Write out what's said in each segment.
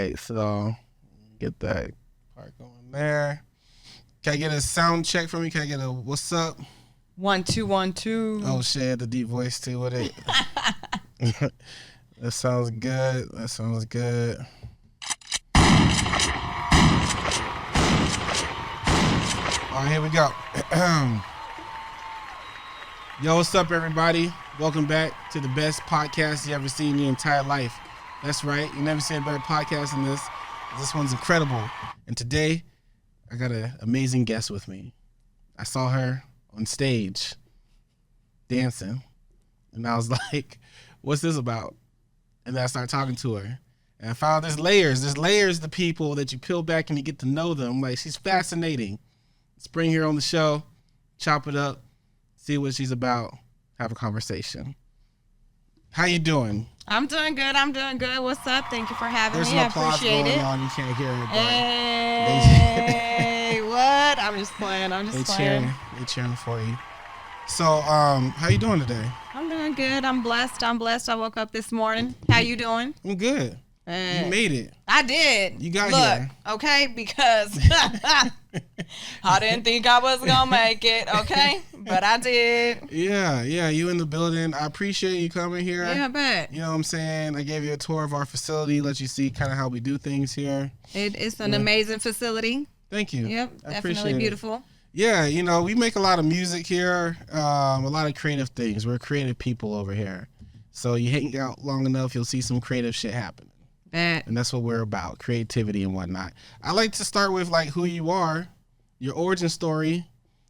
right, so get that part going there. Can I get a sound check from you? Can I get a what's up? 1 2 1 2. Oh shit, the deep voice too with it. That sounds good. That sounds good. All right, here we go. Yo, what's up, everybody? Welcome back to the best podcast you ever seen in your entire life. That's right. You never seen a better podcast than this. This one's incredible. And today, I got an amazing guest with me. I saw her on stage dancing, and I was like, what's this about? And then I started talking to her, and I found there's layers to people that you peel back and you get to know them. Like, she's fascinating. Let's bring her on the show, chop it up, see what she's about, have a conversation. How you doing? I'm doing good. What's up? Thank you for having me. I appreciate going it. On. You can't hear it. Hey, what? I'm just playing. They cheering for you. So, how you doing today? I'm doing good. I'm blessed. I woke up this morning. How you doing? I'm good. You made it. I did. You got here. Okay, because I didn't think I was going to make it, okay? But I did. Yeah, you in the building. I appreciate you coming here. Yeah, I bet. You know what I'm saying? I gave you a tour of our facility, let you see kind of how we do things here. It's an amazing facility. Thank you. Yep, definitely beautiful. Yeah, you know, we make a lot of music here, a lot of creative things. We're creative people over here. So you hang out long enough, you'll see some creative shit happen. And that's what we're about, creativity and whatnot. I like to start with like who you are, your origin story,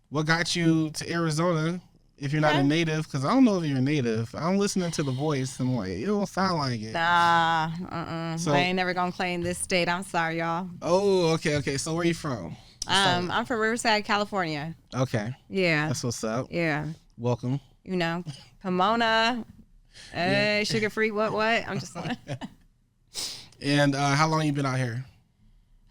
what got you to Arizona if you're not a native, because I don't know if you're a native. I'm listening to the voice and I'm like, you don't sound like it. Nah, so, I ain't never gonna claim this state. I'm sorry, y'all. Oh, okay. So where you from? I'm from Riverside, California. Okay. Yeah. That's what's up. Yeah. Welcome. You know, Pomona, sugar free, what? I'm just like. And how long you been out here?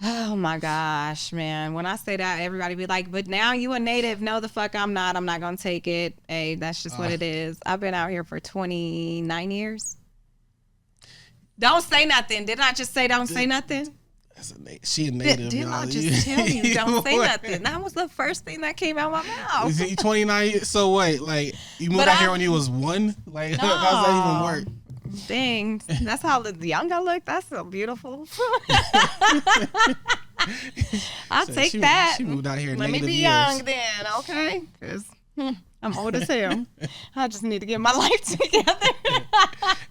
Oh my gosh, man. When I say that, everybody be like, but now you a native. No, the fuck I'm not. I'm not going to take it. Hey, that's just what it is. I've been out here for 29 years. Don't say nothing. Didn't I just say don't say nothing? She a native, Didn't I just tell you don't say nothing? That was the first thing that came out of my mouth. Is he 29 years? So wait, like you moved out here when you was 1? Like no. How's that even work? Dang, that's how young I look. That's so beautiful. I'll take that. She moved out here. Let me be young then, okay? Because I'm old as hell. I just need to get my life together.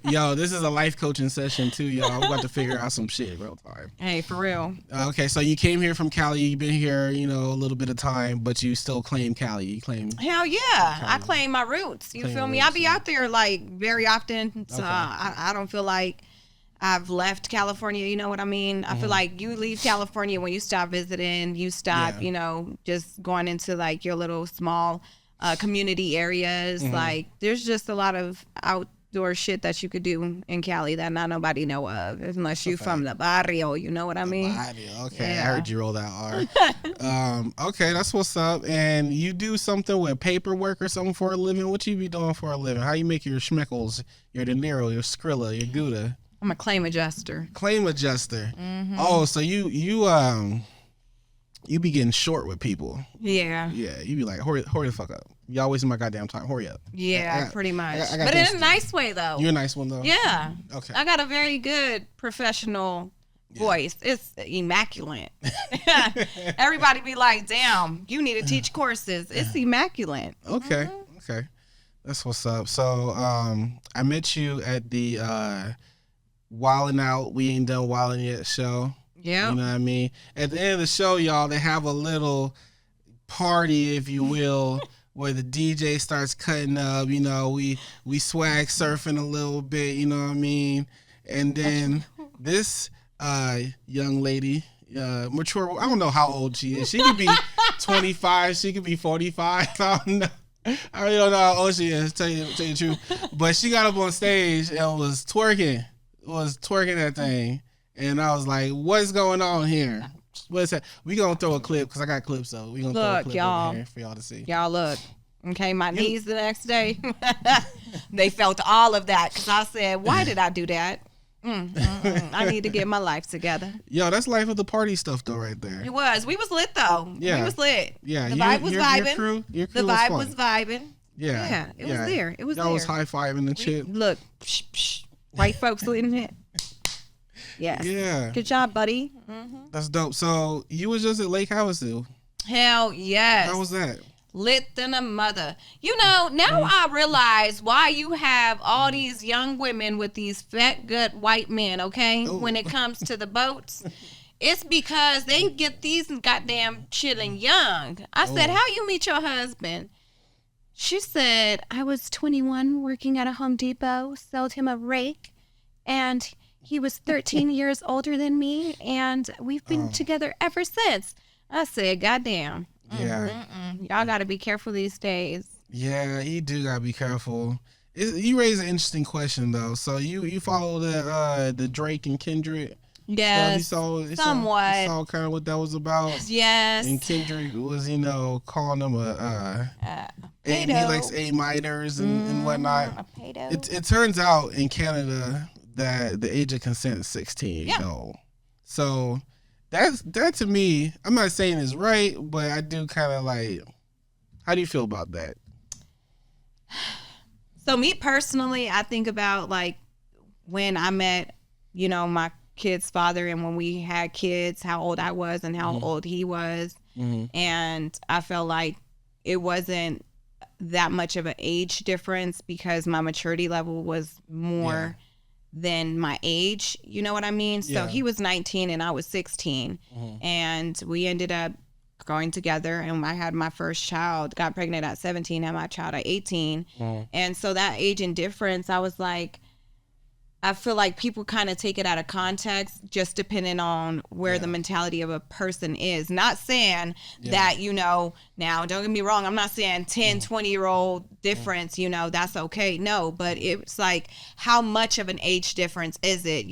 Yo, this is a life coaching session too, y'all. We're about to figure out some shit real time. Hey, for real. Okay, so you came here from Cali. You've been here, a little bit of time, but you still claim Cali. You claim. Hell yeah, Cali. I claim my roots. You feel me? I be out there like very often, so I don't feel like I've left California. You know what I mean? I feel like you leave California when you stop visiting. You stop, just going into like your little small community areas. Like there's just a lot of outdoor shit that you could do in Cali that not nobody know of unless you from the barrio. You know what I mean? Barrio. Okay, I heard you roll that R. Okay, that's what's up. And you do something with paperwork or something for a living? What you be doing for a living? How you make your schmeckles, your dinero, your Skrilla, your Gouda? I'm a claim adjuster. Claim adjuster. Oh, so you be getting short with people. Yeah. Yeah, you be like, hurry the fuck up. Y'all wasting my goddamn time. Hurry up. Yeah, pretty much. But in a nice way, though. You're a nice one, though? Yeah. Okay. I got a very good professional voice. It's immaculate. Everybody be like, damn, you need to teach courses. It's immaculate. Okay. Okay. That's what's up. So I met you at the Wildin' Out, We Ain't Done Wildin' Yet show. Yeah. You know what I mean? At the end of the show, y'all, they have a little party, if you will, where the DJ starts cutting up. We swag surfing a little bit, you know what I mean? And then this young lady, mature, I don't know how old she is. She could be 25, she could be 45. I don't know. I really don't know how old she is, tell you the truth. But she got up on stage and was twerking that thing. And I was like, what's going on here? What's that? We gonna throw a clip because I got clips though. We gonna throw a clip over here for y'all to see. Y'all look. Okay, my knees the next day, they felt all of that because I said, why did I do that? I need to get my life together. Yo, that's life of the party stuff though, right there. It was. We was lit though. Yeah. We was lit. Yeah, the vibe was vibing. Your crew the was vibe fun. was vibing. Yeah, it was there. It was Y'all there. was high fiving and shit. Look, white folks lit in it. Yes. Yeah. Good job, buddy. That's dope. So you was just at Lake Havasu. Hell yes. How was that? Lit than a mother. You know, now I realize why you have all these young women with these fat gut white men, okay? Ooh. When it comes to the boats. It's because they get these goddamn chilling young. I said, how you meet your husband? She said, I was 21 working at a Home Depot, sold him a rake, and he was 13 years older than me, and we've been together ever since. I said, goddamn. Yeah. Y'all got to be careful these days. Yeah, you do gotta be careful. You raise an interesting question though. So you follow the Drake and Kendrick. Yes, somewhat. somewhat. You saw kind of what that was about. Yes. And Kendrick was, calling him he likes A-miters and whatnot. A pedo. It turns out in Canada that the age of consent is 16. Yeah. So that to me, I'm not saying is right, but I do kind of like. How do you feel about that? So me personally, I think about like when I met, my kid's father, and when we had kids, how old I was and how old he was. And I felt like it wasn't that much of an age difference because my maturity level was more than my age. You know what I mean? So he was 19 and I was 16. And we ended up going together, and I had my first child, got pregnant at 17, had my child at 18. And so that age and difference, I was like, I feel like people kind of take it out of context just depending on where the mentality of a person is. Not saying that, now don't get me wrong, I'm not saying 10, 20-year-old difference, that's okay. No, but it's like, how much of an age difference is it?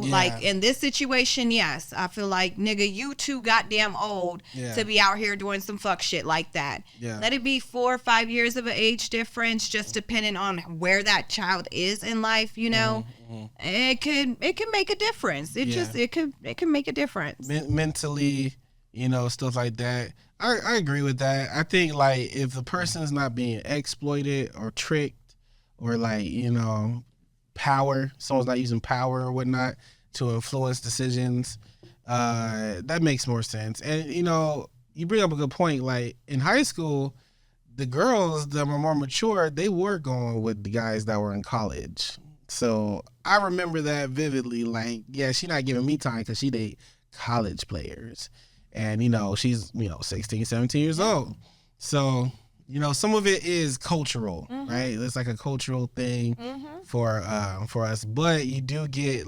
Like in this situation, yes, I feel like, nigga, you too goddamn old to be out here doing some fuck shit like that. Let it be 4 or 5 years of an age difference, just depending on where that child is in life, It can make a difference. It can make a difference. Mentally, stuff like that. I agree with that. I think like if the person is not being exploited or tricked or like, power, someone's not using power or whatnot to influence decisions, that makes more sense. And, you bring up a good point. Like in high school, the girls that were more mature, they were going with the guys that were in college. So I remember that vividly. Like, she's not giving me time because she date college players. And, she's, 16, 17 years old. So, some of it is cultural, right? It's like a cultural thing for us. But you do get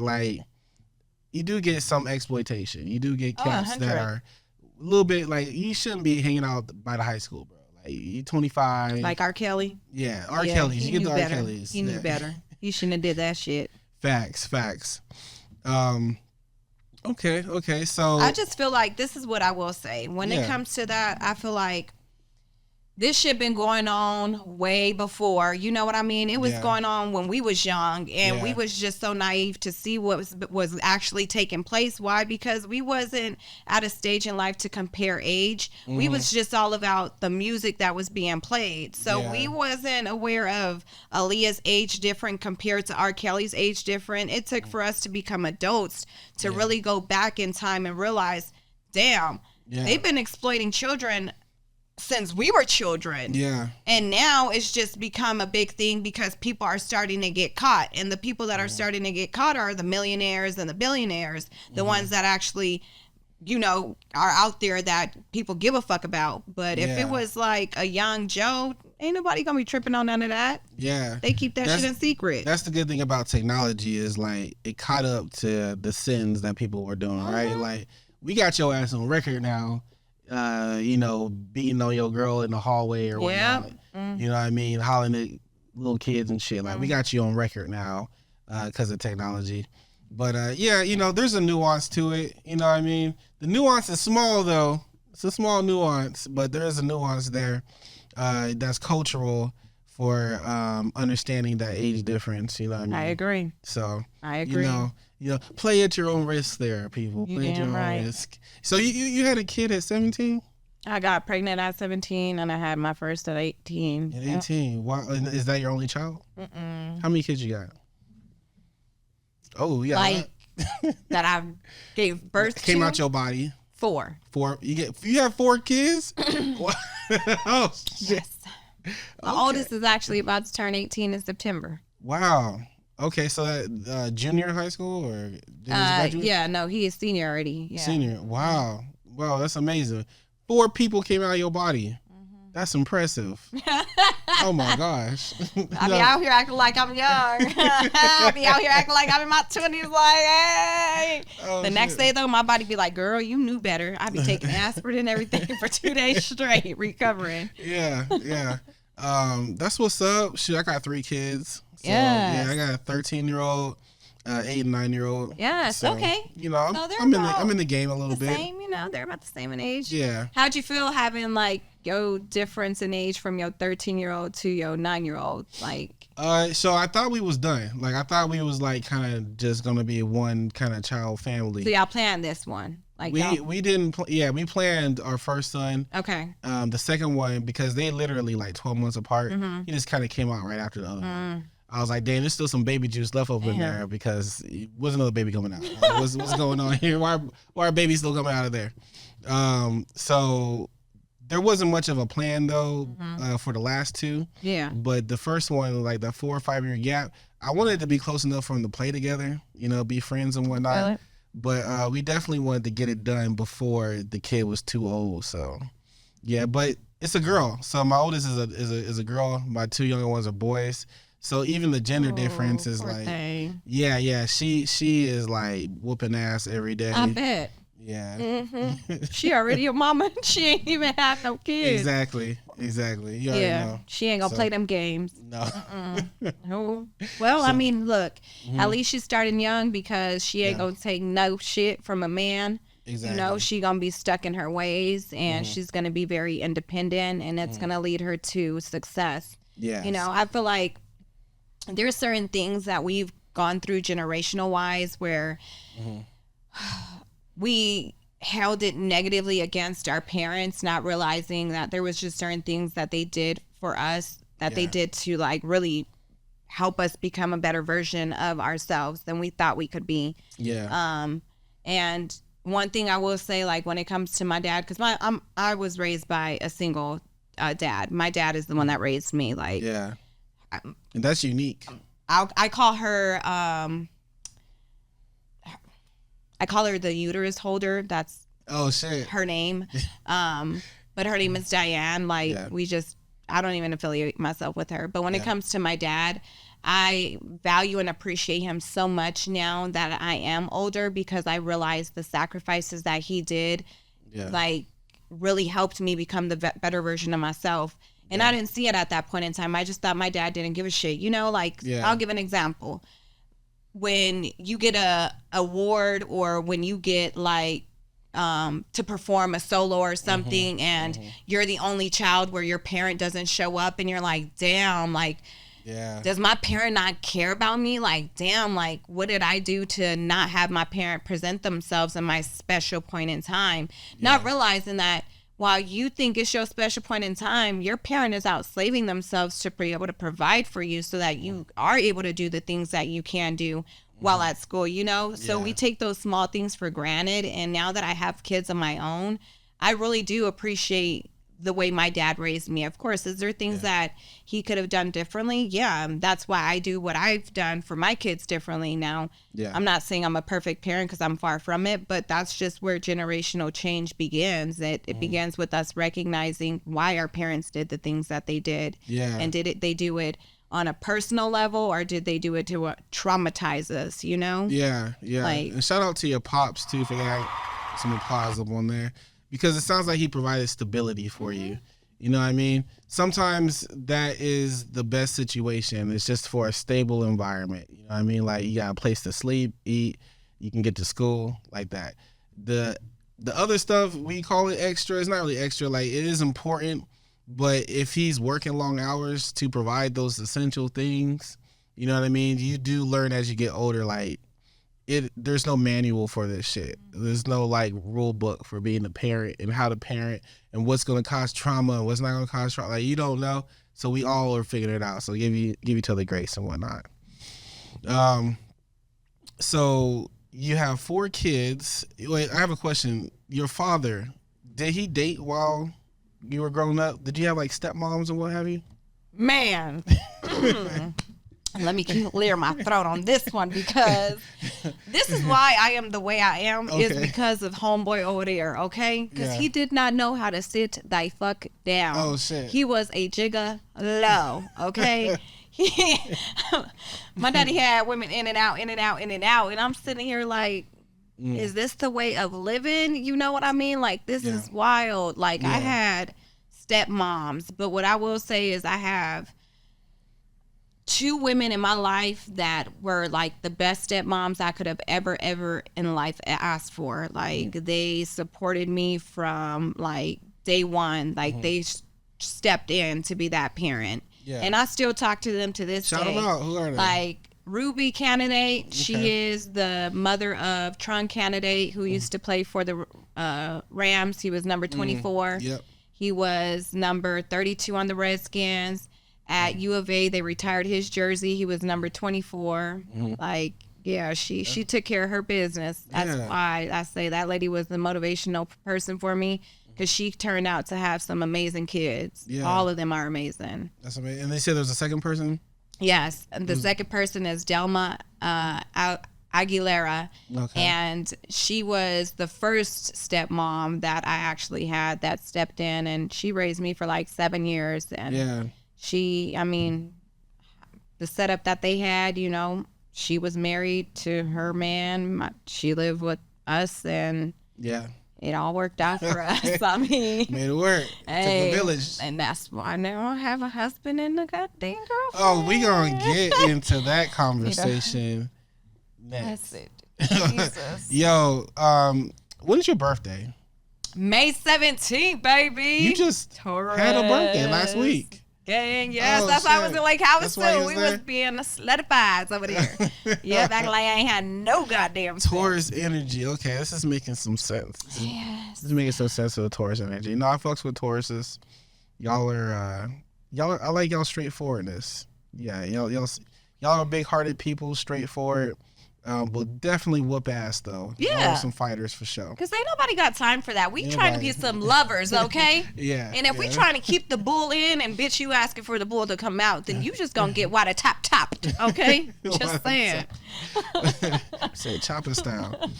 some exploitation. You do get cats that are a little bit like, you shouldn't be hanging out by the high school, bro. Like, you 25. Like R. Kelly? Yeah, R. Kelly's. You get the R. Kelly's. He knew better. You shouldn't have did that shit. Facts. Okay. So I just feel like this is what I will say. When it comes to that, I feel like this shit been going on way before. You know what I mean? It was going on when we was young, and we was just so naive to see what was actually taking place. Why? Because we wasn't at a stage in life to compare age. We was just all about the music that was being played. So we wasn't aware of Aaliyah's age different compared to R. Kelly's age different. It took for us to become adults to really go back in time and realize, damn, they've been exploiting children since we were children. And now it's just become a big thing because people are starting to get caught. And the people that are starting to get caught are the millionaires and the billionaires, the ones that actually, are out there that people give a fuck about. But if it was like a young Joe, ain't nobody gonna be tripping on none of that. They keep that shit in secret. That's the good thing about technology is like it caught up to the sins that people were doing, right? Like, we got your ass on record now. Beating on your girl in the hallway or whatnot. You know what I mean? Hollering at little kids and shit. Like, we got you on record now because of technology. But, there's a nuance to it. You know what I mean? The nuance is small, though. It's a small nuance, but there is a nuance there that's cultural for understanding that age difference. You know what I mean? I agree. So I agree. You know, play at your own risk there, people. Play at your own risk. So you had a kid at 17? I got pregnant at 17 and I had my first at 18. At 18. Wow. Is that your only child? Mm-mm. How many kids you got? Oh, yeah. Like that I gave birth to? Came out your body. 4. 4. You have 4 kids? Oh, yes. My oldest is actually about to turn 18 in September. Wow. Okay, so that junior in high school or yeah, no, he is senior already. Yeah. Senior. Wow. Wow, that's amazing. 4 people came out of your body. Mm-hmm. That's impressive. Oh my gosh. I be out here acting like I'm young. I be out here acting like I'm in my 20s. Like, hey. The next day though, my body be like, "Girl, you knew better." I be taking aspirin and everything for 2 days straight, recovering. Yeah. That's what's up. Shoot, I got 3 kids. So, yes. Yeah, I got a 13-year-old, 8 and 9-year-old. Yes. So, okay. You know, I'm in the game a little bit. Same. You know, they're about the same in age. Yeah. How'd you feel having like your difference in age from your 13-year-old to your 9-year-old? Like. So I thought we was done. Like I thought we was like kind of just gonna be one kind of child family. So y'all planned this one. Like we didn't. We planned our first son. Okay. The second one because they literally like 12 months apart. Mm-hmm. He just kind of came out right after the other one. I was like, damn, there's still some baby juice left over in there because it wasn't another baby coming out. Like, what's going on here? Why are babies still coming out of there? So there wasn't much of a plan though for the last 2. Yeah. But the first one, like the 4 or 5 year gap, I wanted to be close enough for them to play together, you know, be friends and whatnot. Really? But we definitely wanted to get it done before the kid was too old. So yeah, but it's a girl. So my oldest is a girl. My 2 younger ones are boys. So even the gender difference is like, yeah, she is like whooping ass every day. I bet. Yeah. Mm-hmm. She already a mama. She ain't even have no kids. Exactly. You already know. She ain't gonna play them games. No. No. Well, I mean, look, at least she's starting young because she ain't gonna take no shit from a man. Exactly. You know, she gonna be stuck in her ways and she's gonna be very independent and it's gonna lead her to success. Yeah. You know, I feel like there's certain things that we've gone through generational wise where we held it negatively against our parents, not realizing that there was just certain things that they did for us, that they did to like really help us become a better version of ourselves than we thought we could be. Yeah. And one thing I will say, like when it comes to my dad, because I was raised by a single dad. My dad is the one that raised me. Like, yeah. And that's unique. I call her the uterus holder. That's her name. But her name is Diane. Like I don't even affiliate myself with her. But when it comes to my dad, I value and appreciate him so much now that I am older because I realize the sacrifices that he did, like really helped me become the better version of myself. And I didn't see it at that point in time. I just thought my dad didn't give a shit. You know, like I'll give an example. When you get a award or when you get like to perform a solo or something and you're the only child where your parent doesn't show up and you're like, damn, like, does my parent not care about me? Like, damn, like, what did I do to not have my parent present themselves in my special point in time? Not realizing that while you think it's your special point in time, your parent is out slaving themselves to be able to provide for you so that you are able to do the things that you can do while at school, you know? So we take those small things for granted. And now that I have kids of my own, I really do appreciate the way my dad raised me. Of course, is there things that he could have done differently? Yeah, that's why I do what I've done for my kids differently now. I'm not saying I'm a perfect parent because I'm far from it, but that's just where generational change begins. It begins with us recognizing why our parents did the things that they did. And they do it on a personal level or did they do it to traumatize us, you know? Like, and shout out to your pops too for getting some applause up on there. Because it sounds like he provided stability for you. You know what I mean? Sometimes that is the best situation. It's just for a stable environment. You know what I mean? Like you got a place to sleep, eat, you can get to school, like that. The other stuff, we call it extra. It's not really extra. Like it is important, But if he's working long hours to provide those essential things, you know what I mean? You do learn as you get older, like, there's no manual for this shit. There's no like rule book for being a parent and how to parent and what's going to cause trauma and what's not going to cause trauma. Like, you don't know. So we all are figuring it out. So give each other grace and whatnot. So you have 4 kids. Wait, I have a question. Your father, did he date while you were growing up? Did you have like stepmoms and what have you? Man. Let me clear my throat on this one, because this is why I am the way I am, is because of homeboy over there, okay? Because he did not know how to sit thy fuck down. Oh, shit. He was a gigolo, okay? My daddy had women in and out, and I'm sitting here like, is this the way of living? You know what I mean? Like, this is wild. Like, I had stepmoms, but what I will say is I have 2 women in my life that were like the best stepmoms I could have ever in life asked for. Like, they supported me from like day one. Like, they stepped in to be that parent. Yeah. And I still talk to them to this day. Shout them out. Who are they? Like, Ruby Candidate. She is the mother of Tron Candidate, who used to play for the Rams. He was number 24. Yep. He was number 32 on the Redskins. At U of A, they retired his jersey. He was number 24. Like, yeah, she took care of her business. That's why I say that lady was the motivational person for me, because she turned out to have some amazing kids. Yeah. All of them are amazing. That's amazing. And they said there's a second person? Yes. The second person is Delma Aguilera. Okay. And she was the first stepmom that I actually had that stepped in, and she raised me for like 7 years. And I mean, the setup that they had, you know, she was married to her man. She lived with us, and it all worked out for us. I mean, made it work. Hey, took a village. And that's why now I have a husband and a goddamn girlfriend. Oh, we gonna get into that conversation next. That's it. Jesus. Yo, when is your birthday? May 17th, baby. You just had a birthday last week. Gang, yes, that's why I was like, how was it? We was being slutified over there. Yeah, back like I ain't had no goddamn Taurus energy. Okay, this is making some sense. Yes. This is making some sense of the Taurus energy. You know, I fucks with Tauruses. Y'all are I like y'all straightforwardness. Yeah, y'all are big-hearted people, straightforward. But definitely whoop ass though. Yeah, some fighters for sure. Cause ain't nobody got time for that. We trying to be some lovers, okay? Yeah. And if we trying to keep the bull in, and bitch, you asking for the bull to come out, then you just gonna get water topped, okay? Just saying. Say chopping style.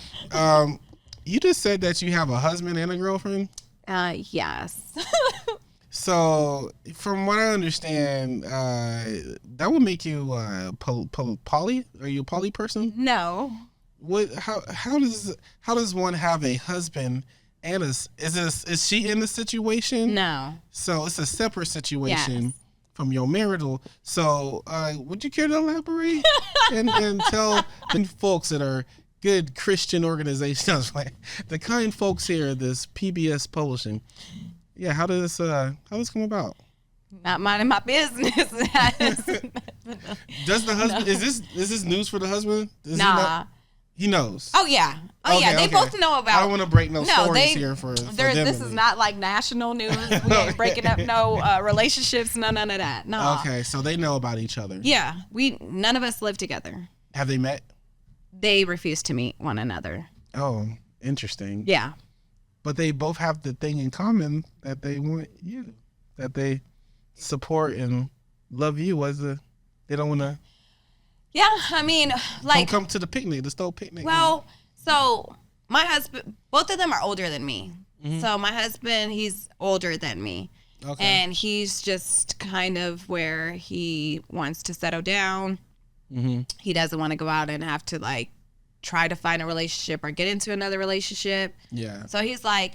You just said that you have a husband and a girlfriend. Yes. So, from what I understand, that would make you poly. Are you a poly person? No. What? How does one have a husband and is she in the situation? No. So it's a separate situation from your marital. So, would you care to elaborate and tell the folks that are good Christian organizations, like the kind folks here at this PBS Publishing? Yeah, how does this come about? Not minding my business. Does the husband is this news for the husband? Nah. He knows. Oh yeah. They both know about. I don't want to break no stories here for them. This is not like national news. We ain't breaking up no relationships, none of that. No. Okay, so they know about each other. Yeah. None of us live together. Have they met? They refuse to meet one another. Oh, interesting. Yeah. But they both have the thing in common that they want you, that they support and love you they don't want to. Yeah, I mean, like. Don't come to the picnic, the stove picnic. Well, so my husband, both of them are older than me. Mm-hmm. So my husband, he's older than me. Okay. And he's just kind of where he wants to settle down. Mm-hmm. He doesn't want to go out and have to like try to find a relationship or get into another relationship. Yeah. So he's like,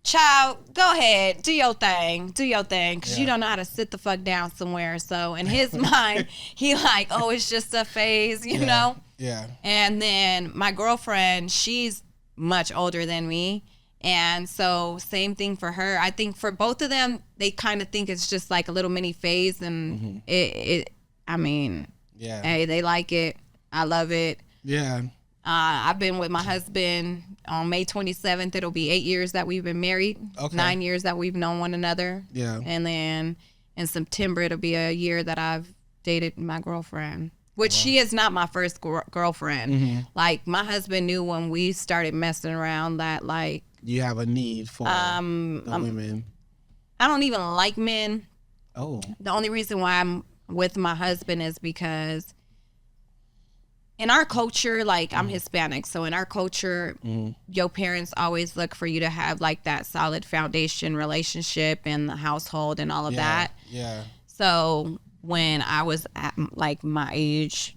child, go ahead, do your thing, because you don't know how to sit the fuck down somewhere. So in his mind, he like, oh, it's just a phase, you know? Yeah. And then my girlfriend, she's much older than me, And so same thing for her. I think for both of them, they kind of think it's just like a little mini phase, and I mean, hey, they like it. I love it. Yeah. I've been with my husband on May 27th. It'll be 8 years that we've been married. Okay. 9 years that we've known one another. Yeah. And then in September, it'll be a year that I've dated my girlfriend, which she is not my first girlfriend. Like, my husband knew when we started messing around that, like, you have a need for the women. I don't even like men. Oh. The only reason why I'm with my husband is because in our culture, like, I'm Hispanic, so in our culture, your parents always look for you to have, like, that solid foundation relationship in the household and all of that. Yeah. So when I was at, like, my age,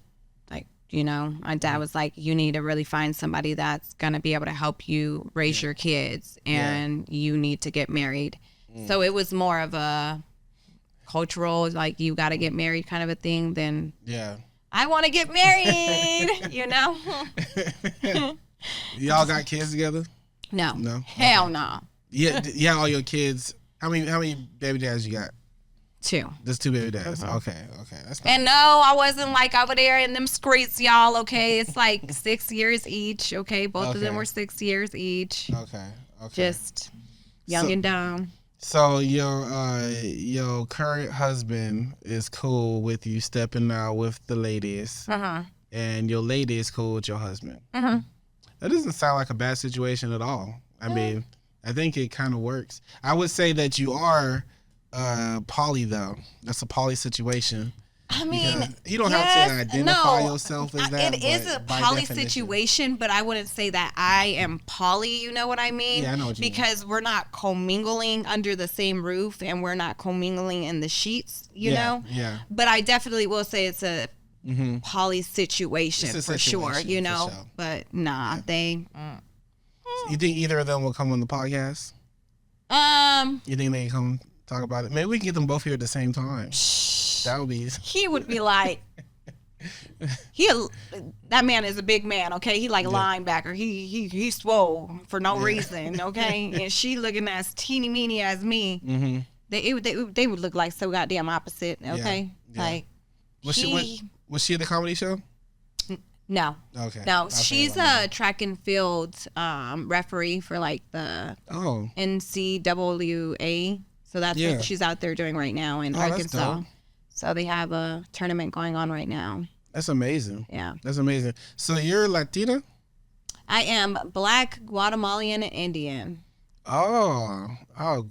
like, you know, my dad was like, you need to really find somebody that's going to be able to help you raise your kids, and you need to get married. So it was more of a cultural, like, you got to get married kind of a thing than I want to get married, you know? Y'all got kids together? No. Hell no. Yeah, all your kids. How many baby dads you got? 2. Just 2 baby dads. Okay. That's and no, I wasn't like over there in them streets, y'all. Okay, it's like 6 years each. Okay, both of them were 6 years each. Okay. Just young and dumb. So your current husband is cool with you stepping out with the ladies, and your lady is cool with your husband. That doesn't sound like a bad situation at all. I mean, I think it kind of works. I would say that you are poly, though. That's a poly situation. I mean, you don't have to identify yourself as that. It is a poly situation, but I wouldn't say that I am poly. You know what I mean? Yeah, I know what you mean. Because we're not commingling under the same roof, and we're not commingling in the sheets. You know? Yeah. But I definitely will say it's a poly situation for sure. You know? Sure. But nah, they. You think either of them will come on the podcast? You think they can come talk about it? Maybe we can get them both here at the same time. That would be. He would be like, that man is a big man, okay? He like linebacker. He swole for no reason, okay? And she looking as teeny meeny as me. They would look like so goddamn opposite, okay? Yeah. Like, was she at the comedy show? No. Okay. No, she's a track and field referee for like the NCAA. So that's what she's out there doing right now in Arkansas. So they have a tournament going on right now. That's amazing. Yeah. That's amazing. So you're Latina? I am Black, Guatemalan, and Indian. Oh,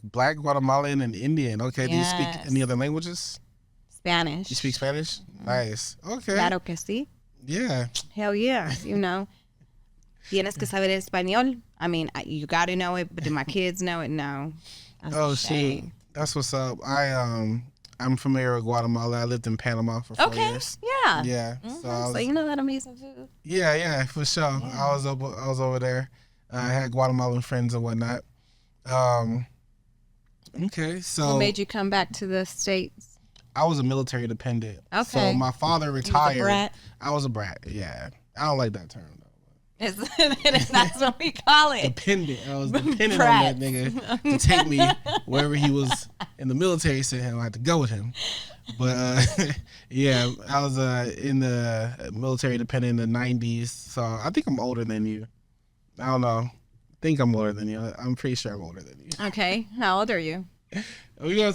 Black, Guatemalan, and Indian. Okay. Yes. Do you speak any other languages? Spanish. You speak Spanish? Nice. Okay. Claro que sí. Yeah. Hell yeah. You know. Tienes que saber español. I mean, you got to know it, but do my kids know it? No. Shit. That's what's up. I'm familiar with Guatemala. I lived in Panama for 4 years. Yeah. Yeah. So you know that amazing food. Yeah, for sure. Yeah. I was over there. I had Guatemalan friends and whatnot. Okay, so what made you come back to the States? I was a military dependent. Okay. So my father retired. You was a brat? I was a brat. Yeah. I don't like that term though. That's what we call it. Dependent. I was dependent on that nigga to take me wherever he was in the military. Said I had to go with him. But yeah, I was in the military dependent in the 90s. So I think I'm older than you. I don't know. I think I'm older than you. I'm pretty sure I'm older than you. Okay. How old are you? Are we gonna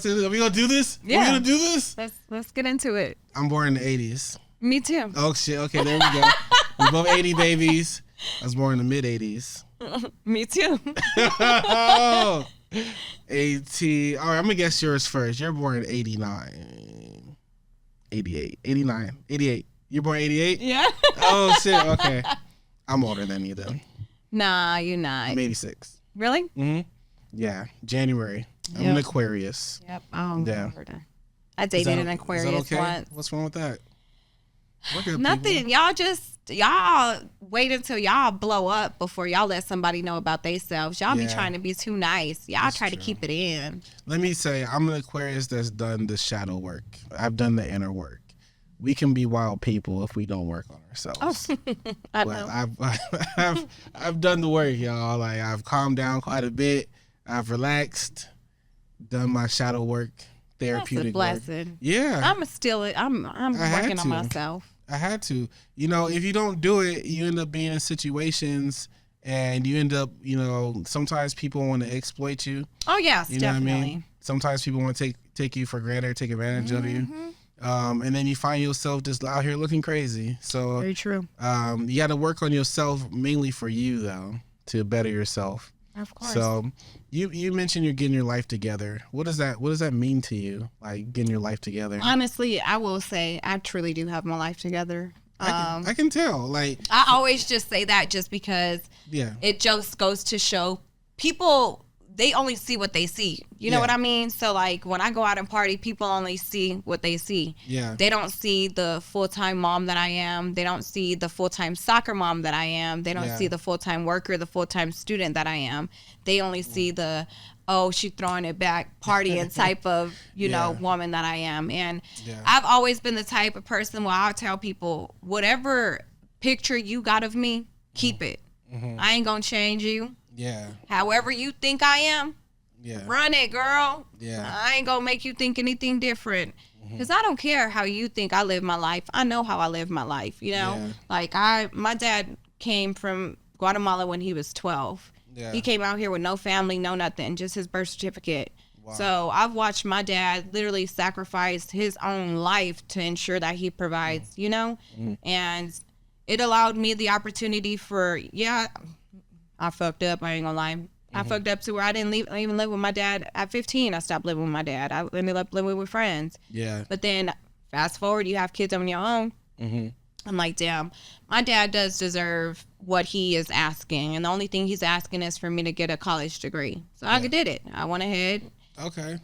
do this? Yeah. Are we gonna do this? Let's get into it. I'm born in the 80s. Me too. Oh shit. Okay, there we go. We're both 80 babies. I was born in the mid 80s. Me too. Oh, 80. All right, I'm gonna guess yours first. You're born in 89, 88, 89, 88. You're born 88? Yeah. Oh shit. Okay. I'm older than you though. Nah, you're not. I'm 86. Really? Mm-hmm. Yeah. January. I'm an Aquarius. Yep. Oh, yeah. I dated an Aquarius once. What's wrong with that? Nothing. People. Y'all wait until y'all blow up before y'all let somebody know about themselves. Y'all be trying to be too nice. Y'all try to keep it in. Let me say, I'm an Aquarius that's done the shadow work. I've done the inner work. we can be wild people if we don't work on ourselves. I know. I've done the work, y'all. Like, I've calmed down quite a bit. I've relaxed, done my shadow work, therapeutic That's a work. blessing. Yeah. I'm working on myself. I had to. You know, if you don't do it, you end up being in situations and you end up, you know, sometimes people want to exploit you. Oh, yes, you know definitely. what I mean? Sometimes people want to take you for granted, take advantage of you. And then you find yourself just out here looking crazy. So very true. You got to work on yourself mainly for you, though, to better yourself. Of course. So you mentioned you're getting your life together. What does that mean to you? Like getting your life together? Honestly, I will say I truly do have my life together. I can tell. Like, I always just say that just because it just goes to show people, they only see what they see. You know what I mean? So like when I go out and party, people only see what they see. Yeah. They don't see the full-time mom that I am. They don't see the full-time soccer mom that I am. They don't see the full-time worker, the full-time student that I am. They only see the, oh, she throwing it back, partying type of, you know, woman that I am. And I've always been the type of person where I'll tell people, whatever picture you got of me, keep it. I ain't gonna change you. Yeah. However you think I am, run it, girl. Yeah. I ain't gonna make you think anything different. Because I don't care how you think I live my life. I know how I live my life, you know? Yeah. Like, my dad came from Guatemala when he was 12. Yeah. He came out here with no family, no nothing, just his birth certificate. Wow. So I've watched my dad literally sacrifice his own life to ensure that he provides, you know? And it allowed me the opportunity for, I fucked up. I ain't gonna lie. I fucked up to where I didn't even live with my dad at 15. I stopped living with my dad. I ended up living with friends. Yeah. But then fast forward, you have kids on your own. I'm like, damn, my dad does deserve what he is asking. And the only thing he's asking is for me to get a college degree. So I did it. I went ahead. Okay.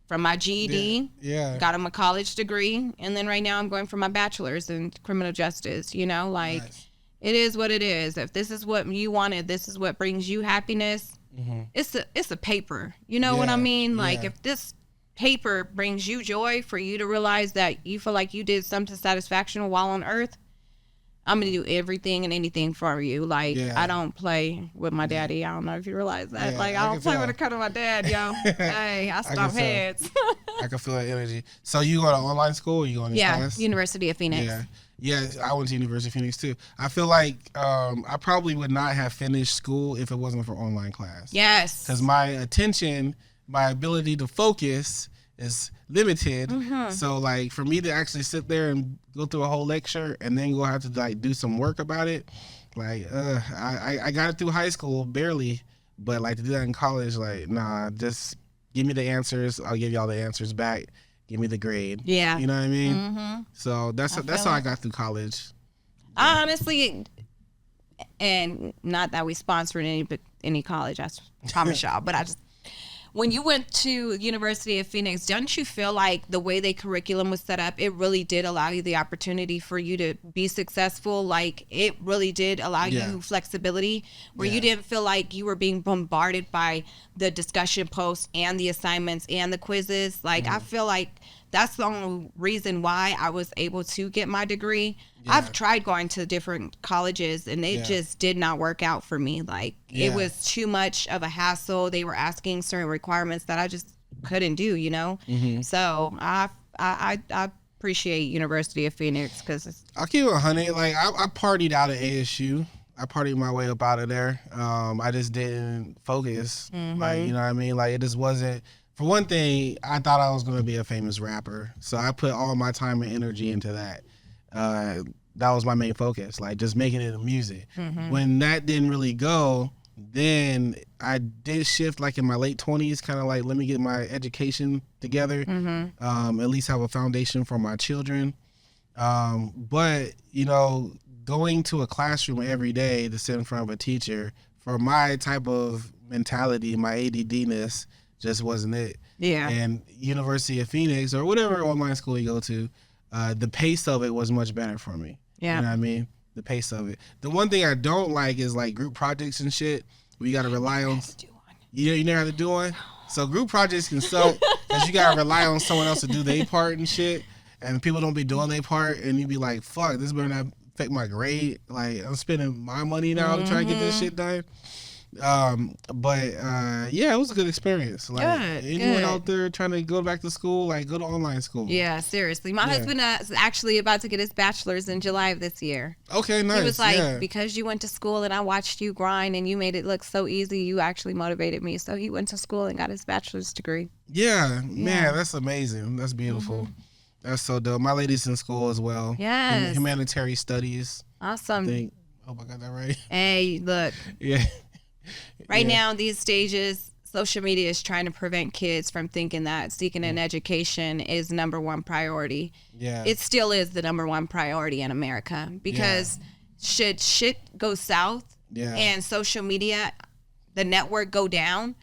From my GED. Yeah. Got him a college degree. And then right now I'm going for my bachelor's in criminal justice. You know, like... Nice. It is what it is. If this is what you wanted, this is what brings you happiness. It's a paper. You know what I mean? Like if this paper brings you joy for you to realize that you feel like you did something satisfaction while on earth, I'm going to do everything and anything for you. Like, I don't play with my daddy. I don't know if you realize that. Yeah, like, I don't play with the cut of my dad, yo. Hey, I stomp heads. I can feel that energy. So you go to online school or you go to class? University of Phoenix. Yeah, I went to University of Phoenix too. I feel like I probably would not have finished school if it wasn't for online class. Yes. Because my attention, my ability to focus is limited. So like for me to actually sit there and go through a whole lecture and then go have to like do some work about it, like I got it through high school barely, but like to do that in college, like nah, just give me the answers. I'll give y'all the answers back. Give me the grade. Yeah. You know what I mean? So that's how I got through college. I honestly, and not that we sponsored any college, I promise y'all, but I just, when you went to University of Phoenix, don't you feel like the way the curriculum was set up, it really did allow you the opportunity for you to be successful? Like, it really did allow you flexibility where you didn't feel like you were being bombarded by the discussion posts and the assignments and the quizzes. Like, I feel like that's the only reason why I was able to get my degree. I've tried going to different colleges and it just did not work out for me. Like it was too much of a hassle. They were asking certain requirements that I just couldn't do, you know? So I appreciate University of Phoenix because I'll keep it 100. Like I partied out of ASU. I partied my way up out of there. I just didn't focus. Like, you know what I mean? Like it just wasn't. For one thing, I thought I was going to be a famous rapper. So I put all my time and energy into that. That was my main focus, like just making it a music. When that didn't really go, then I did shift like in my late 20s, kind of like, let me get my education together, at least have a foundation for my children. But, you know, going to a classroom every day to sit in front of a teacher, for my type of mentality, my ADD-ness, just wasn't it. And University of Phoenix or whatever online school you go to, the pace of it was much better for me. You know what I mean? The pace of it. The one thing I don't like is like group projects and shit. We got to rely on. You never have to do one? So group projects can suck because you got to rely on someone else to do their part and shit. and people don't be doing their part, and you be like, fuck, this better not affect my grade. Like, I'm spending my money now to try to get this shit done. Yeah, it was a good experience. Like, anyone out there trying to go back to school, like, go to online school. Yeah, seriously. My husband is actually about to get his bachelor's in July of this year. Okay, nice. He was like, because you went to school and I watched you grind and you made it look so easy, you actually motivated me. So he went to school and got his bachelor's degree. Yeah, man, that's amazing. That's beautiful. That's so dope. My lady's in school as well. Yes. Humanitarian studies. Awesome. I hope I got that right. Hey, look. Yeah. Right now, these stages, social media is trying to prevent kids from thinking that seeking an education is number one priority. Yeah. It still is the number one priority in America because should shit go south and social media, the network go down,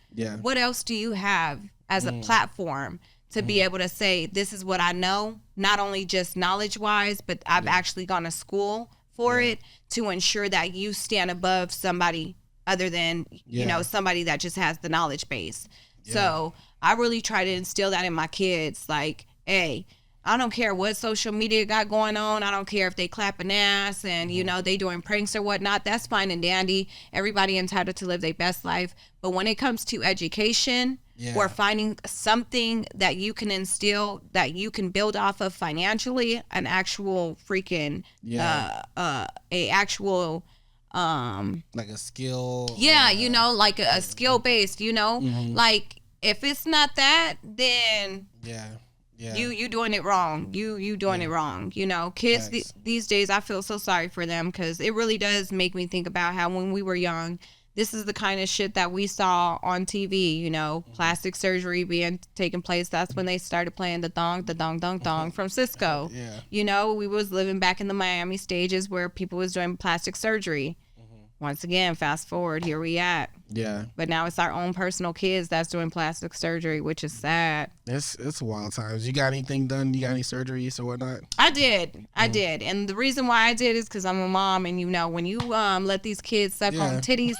what else do you have as a platform to be able to say, this is what I know, not only just knowledge-wise, but I've actually gone to school for it to ensure that you stand above somebody other than, you know, somebody that just has the knowledge base. So I really try to instill that in my kids. Like, hey, I don't care what social media got going on. I don't care if they clapping ass and, you know, they doing pranks or whatnot. That's fine and dandy. Everybody entitled to live their best life. But when it comes to education or finding something that you can instill, that you can build off of financially, an actual freaking, like a skill, you know, like a skill based, you know, like if it's not that, then you doing it wrong. You doing it wrong. You know, kids these days, I feel so sorry for them because it really does make me think about how when we were young, this is the kind of shit that we saw on TV, you know, plastic surgery being taken place. That's when they started playing the dong from Cisco. You know, we was living back in the Miami stages where people was doing plastic surgery. Once again, fast forward, here we at. Yeah. But now it's our own personal kids that's doing plastic surgery, which is sad. It's wild times. You got anything done? You got any surgeries or whatnot? I did. And the reason why I did is because I'm a mom, and you know, when you let these kids suck on titties,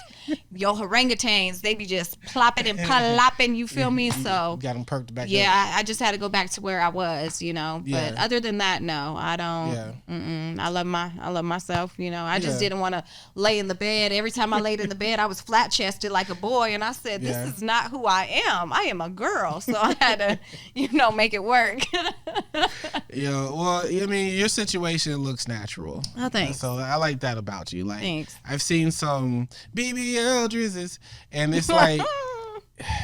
your orangutans, they be just plopping and plopping, you feel me? So got them perked back up. I just had to go back to where I was, you know. But other than that, no, I don't. I love myself, you know. I just didn't want to lay in the bed. Every time I laid in the bed, I was flat chested like a boy, and I said, this is not who I am. I am a girl. So I had to, you know, make it work. Well, I mean, your situation looks natural. Oh, thanks. So I like that about you. Like, thanks. I've seen some BBL drizzes, and it's like,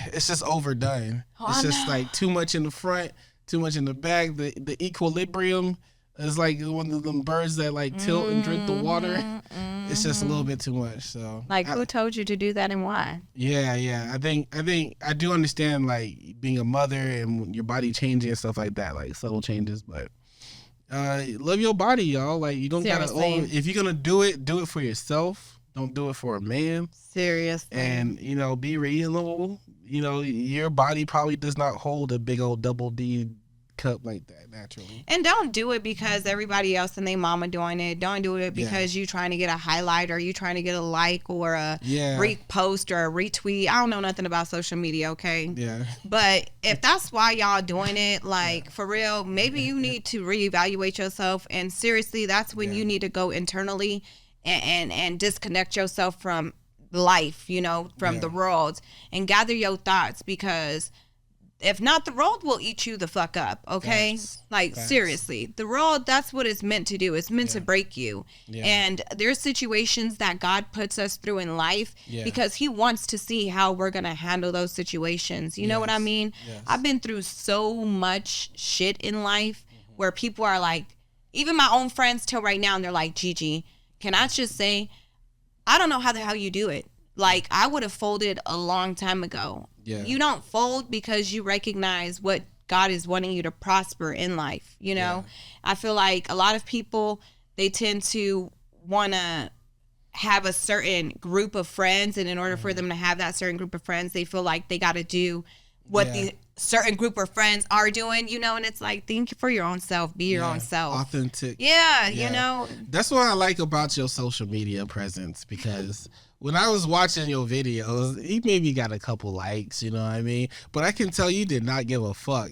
it's just overdone. It's just like too much in the front, too much in the back. The equilibrium is like one of them birds that like tilt and drink the water. It's just a little bit too much. So, like, who told you to do that and why? Yeah. I think I do understand, like, being a mother and your body changing and stuff like that, like subtle changes. But love your body, y'all. Like, you don't gotta. If you're gonna do it for yourself. Don't do it for a man. Seriously. And, you know, be reasonable. You know, your body probably does not hold a big old double D cup like that naturally. And don't do it because everybody else and their mama doing it. Don't do it because you trying to get a highlight or you trying to get a like or a repost or a retweet. I don't know nothing about social media, okay? Yeah. But if that's why y'all doing it, like, for real, maybe you need to reevaluate yourself. And seriously, that's when you need to go internally and disconnect yourself from life, you know, from the world, and gather your thoughts, because if not, the world will eat you the fuck up, okay? Facts. Seriously, the world, that's what it's meant to do. It's meant to break you. And there's situations that God puts us through in life because he wants to see how we're going to handle those situations. You know what I mean? I've been through so much shit in life where people are like, even my own friends till right now, and they're like, Gigi, can I just say, I don't know how the hell you do it. Like, I would have folded a long time ago. You don't fold because you recognize what God is wanting you to prosper in life. You know, I feel like a lot of people, they tend to want to have a certain group of friends. And in order for them to have that certain group of friends, they feel like they got to do what the certain group of friends are doing, you know, and it's like, think for your own self, be your own self. Authentic. You know. That's what I like about your social media presence, because when I was watching your videos, you maybe got a couple likes, you know what I mean? But I can tell you did not give a fuck.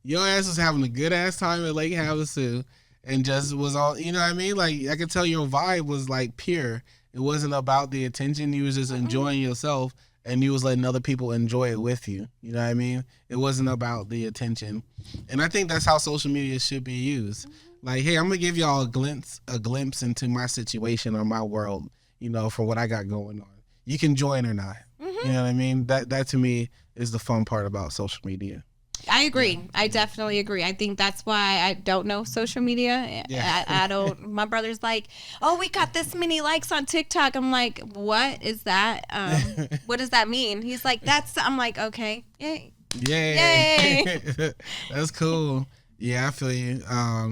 Your ass was having a good ass time at Lake Havasu and just was all, you know what I mean? Like, I could tell your vibe was like pure. It wasn't about the attention. You was just enjoying yourself and you was letting other people enjoy it with you. You know what I mean? It wasn't about the attention. And I think that's how social media should be used. Like, hey, I'm going to give y'all a glimpse into my situation or my world, you know, for what I got going on. You can join or not. You know what I mean? That to me is the fun part about social media. I agree. Yeah. I definitely agree. I think that's why I don't know social media. Yeah. I don't. My brother's like, oh, we got this many likes on TikTok. I'm like, what is that? What does that mean? He's like, I'm like, okay. Yay. Yay. That's cool. Yeah, I feel you.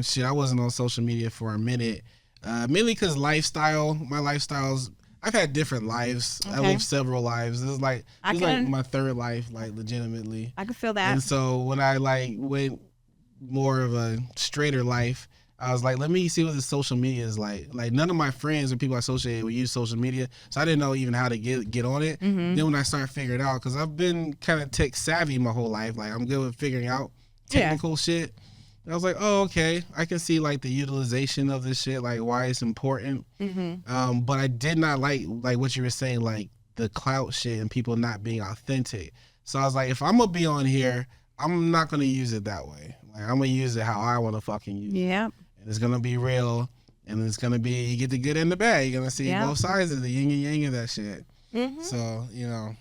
Shit, I wasn't on social media for a minute. Mainly because my lifestyle's, I've had different lives. Okay. I lived several lives. This is like my third life, like legitimately. I can feel that. And so when I like went more of a straighter life, I was like, let me see what this social media is like. Like none of my friends or people I associated with use social media, so I didn't know even how to get on it. Then when I started figuring it out, because I've been kind of tech savvy my whole life, like I'm good with figuring out technical shit. I was like, oh, okay. I can see like the utilization of this shit, like why it's important. But I did not like what you were saying, like the clout shit and people not being authentic. So I was like, if I'm gonna be on here, I'm not gonna use it that way. Like I'm gonna use it how I want to fucking use it. Yeah. And it's gonna be real, and it's gonna be you get the good and the bad. You're gonna see both sides of the yin and yang of that shit. So you know,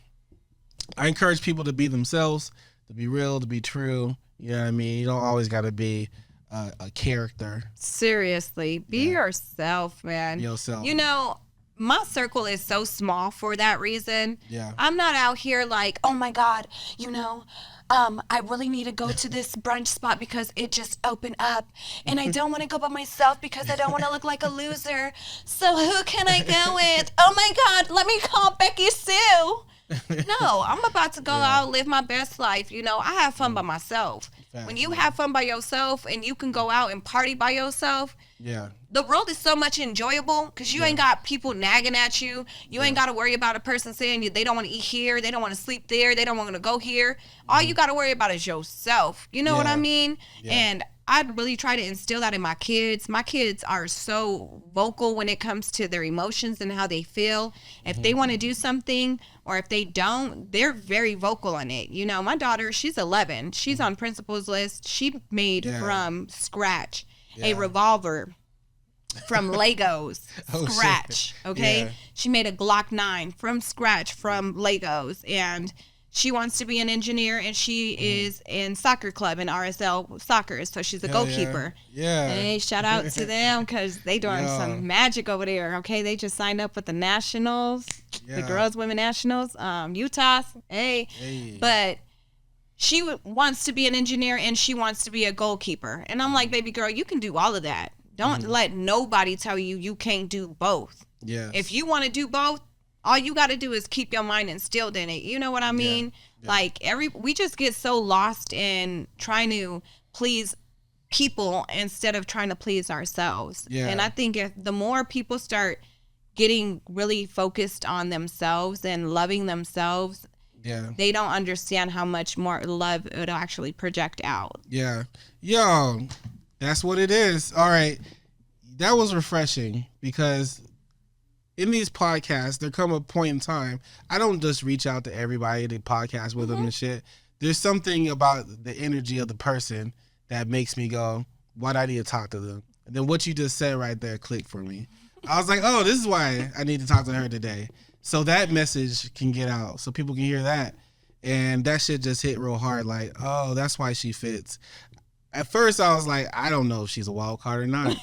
I encourage people to be themselves, to be real, to be true. You know what I mean? You don't always got to be a character. Seriously. Be yourself, man. Yourself. You know, my circle is so small for that reason. Yeah. I'm not out here like, oh, my God, you know, I really need to go to this brunch spot because it just opened up. And I don't want to go by myself because I don't want to look like a loser. So who can I go with? Oh, my God, let me call Becky Sue. No, I'm about to go out, live my best life. You know, I have fun by myself. When you have fun by yourself and you can go out and party by yourself, the world is so much enjoyable because you ain't got people nagging at you. You ain't got to worry about a person saying they don't want to eat here, they don't want to sleep there, they don't want to go here. All you got to worry about is yourself. You know what I mean? And I'd really try to instill that in my kids. My kids are so vocal when it comes to their emotions and how they feel. If they want to do something or if they don't, they're very vocal on it. You know, my daughter, she's 11. She's on principal's list. She made from scratch a revolver from Legos. Scratch. Okay? Yeah. She made a Glock 9 from scratch from Legos. And she wants to be an engineer, and she is in soccer club in RSL soccer, so she's a goalkeeper. Yeah. Hey, shout out to them because they doing some magic over there. Okay, they just signed up with the Nationals, the girls, women Nationals, Utah. Hey, but she wants to be an engineer and she wants to be a goalkeeper, and I'm like, baby girl, you can do all of that. Don't let nobody tell you can't do both. Yeah. If you want to do both, all you got to do is keep your mind instilled in it. You know what I mean? Yeah. Like we just get so lost in trying to please people instead of trying to please ourselves. Yeah. And I think if the more people start getting really focused on themselves and loving themselves, they don't understand how much more love it'll actually project out. Yeah. Yo, that's what it is. All right. That was refreshing because in these podcasts, there come a point in time, I don't just reach out to everybody to podcast with them and shit. There's something about the energy of the person that makes me go, why do I need to talk to them? And then what you just said right there clicked for me. I was like, oh, this is why I need to talk to her today. So that message can get out so people can hear that. And that shit just hit real hard. Like, oh, that's why she fits. At first, I was like, I don't know if she's a wild card or not.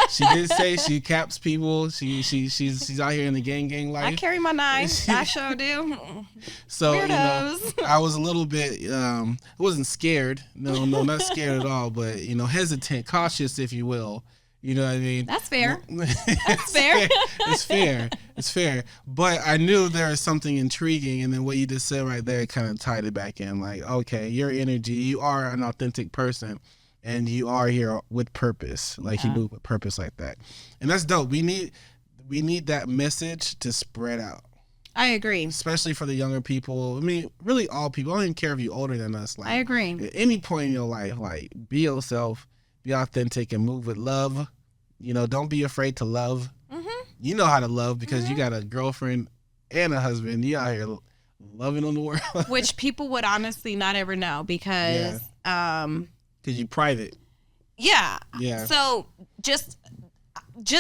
She did say she caps people. She's out here in the gang life. I carry my knife. I sure do. So you know, I was a little bit. I wasn't scared. No, not scared at all. But you know, hesitant, cautious, if you will. You know what I mean? That's fair. That's fair. It's fair. But I knew there was something intriguing, and then what you just said right there kind of tied it back in. Like, okay, your energy. You are an authentic person. And you are here with purpose, like you move with purpose like that, and that's dope. We need that message to spread out. I agree. Especially for the younger people. I mean, really all people. I don't even care if you're older than us. Like, I agree. At any point in your life, like, be yourself, be authentic, and move with love. You know, don't be afraid to love. You know how to love because you got a girlfriend and a husband. You out here loving on the world. Which people would honestly not ever know because... Because you private. Yeah. Yeah. So just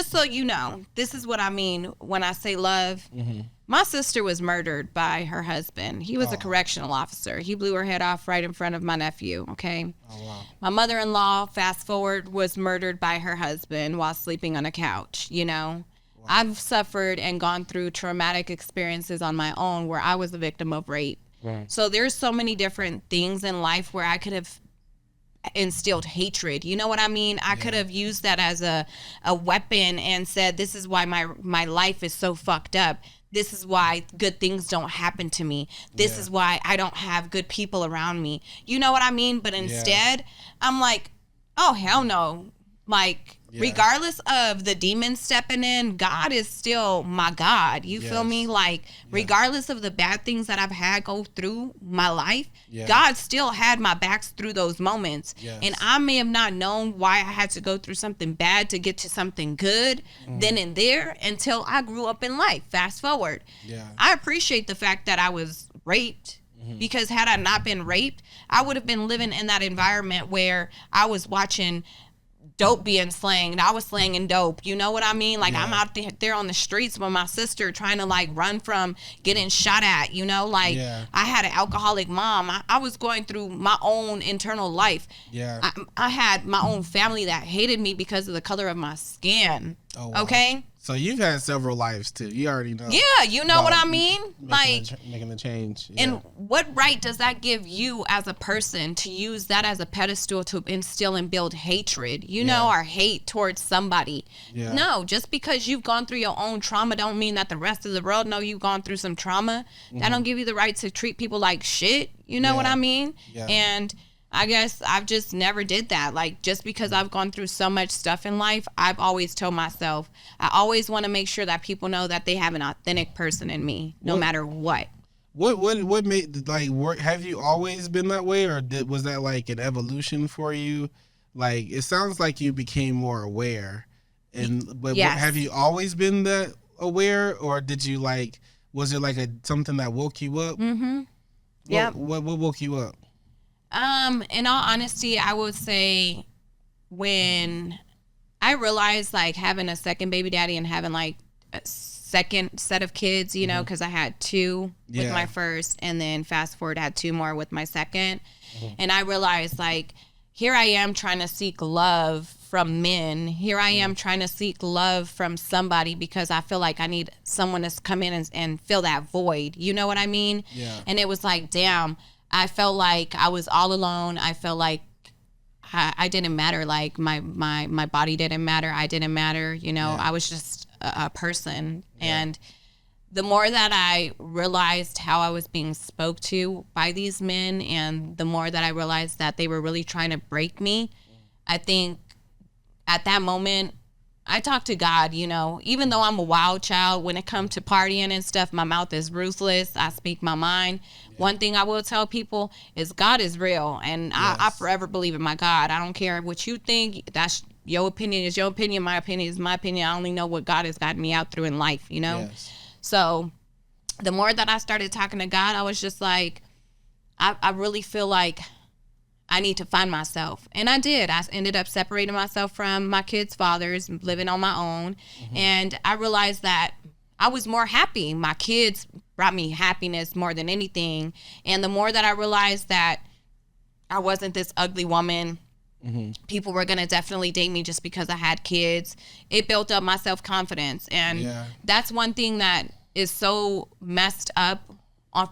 so you know, this is what I mean when I say love. My sister was murdered by her husband. He was a correctional officer. He blew her head off right in front of my nephew, okay? Oh, wow. My mother-in-law, fast forward, was murdered by her husband while sleeping on a couch, you know? Wow. I've suffered and gone through traumatic experiences on my own where I was a victim of rape. Right. So there's so many different things in life where I could have instilled hatred. You know what I mean? I could have used that as a weapon and said, this is why my life is so fucked up. This is why good things don't happen to me. This is why I don't have good people around me. You know what I mean? But instead, I'm like, oh, hell no. Like, regardless of the demons stepping in, God is still my God. You feel me? Like, regardless of the bad things that I've had go through my life, God still had my backs through those moments. And I may have not known why I had to go through something bad to get to something good then and there until I grew up in life. Fast forward. I appreciate the fact that I was raped. Because had I not been raped, I would have been living in that environment where I was watching dope being slanged. I was slanging dope. You know what I mean? Like, I'm out there on the streets with my sister trying to, like, run from getting shot at, you know? Like, I had an alcoholic mom. I was going through my own internal life. I had my own family that hated me because of the color of my skin. Oh, wow. Okay? So you've had several lives, too. You already know. Yeah, you know what I mean? Making the change. Yeah. And what right does that give you as a person to use that as a pedestal to instill and build hatred, you know, or hate towards somebody? No, just because you've gone through your own trauma don't mean that the rest of the world know you've gone through some trauma. That don't give you the right to treat people like shit. You know what I mean? And I guess I've just never did that. Like, just because I've gone through so much stuff in life, I've always told myself, I always want to make sure that people know that they have an authentic person in me, no matter what. What made, like, work? Have you always been that way, or was that like an evolution for you? Like, it sounds like you became more aware, but have you always been that aware, or did you, like, was it like something that woke you up? What woke you up? In all honesty, I would say when I realized, like, having a second baby daddy and having, like, a second set of kids, you know, because I had two with my first, and then fast forward, I had two more with my second. And I realized, like, here I am trying to seek love from men. Here I am trying to seek love from somebody because I feel like I need someone to come in and fill that void. You know what I mean? Yeah. And it was like, damn. I felt like I was all alone. I felt like I didn't matter. Like, my body didn't matter. I didn't matter. You know, I was just a person. And the more that I realized how I was being spoke to by these men, and the more that I realized that they were really trying to break me, I think at that moment, I talk to God, you know, even though I'm a wild child, when it comes to partying and stuff, my mouth is ruthless. I speak my mind. One thing I will tell people is God is real, and I forever believe in my God. I don't care what you think. That's your opinion is your opinion. My opinion is my opinion. I only know what God has gotten me out through in life, you know? So the more that I started talking to God, I was just like, I really feel like I need to find myself. And I did. I ended up separating myself from my kids' fathers, living on my own. And I realized that I was more happy. My kids brought me happiness more than anything. And the more that I realized that I wasn't this ugly woman, people were going to definitely date me just because I had kids, it built up my self-confidence. And that's one thing that is so messed up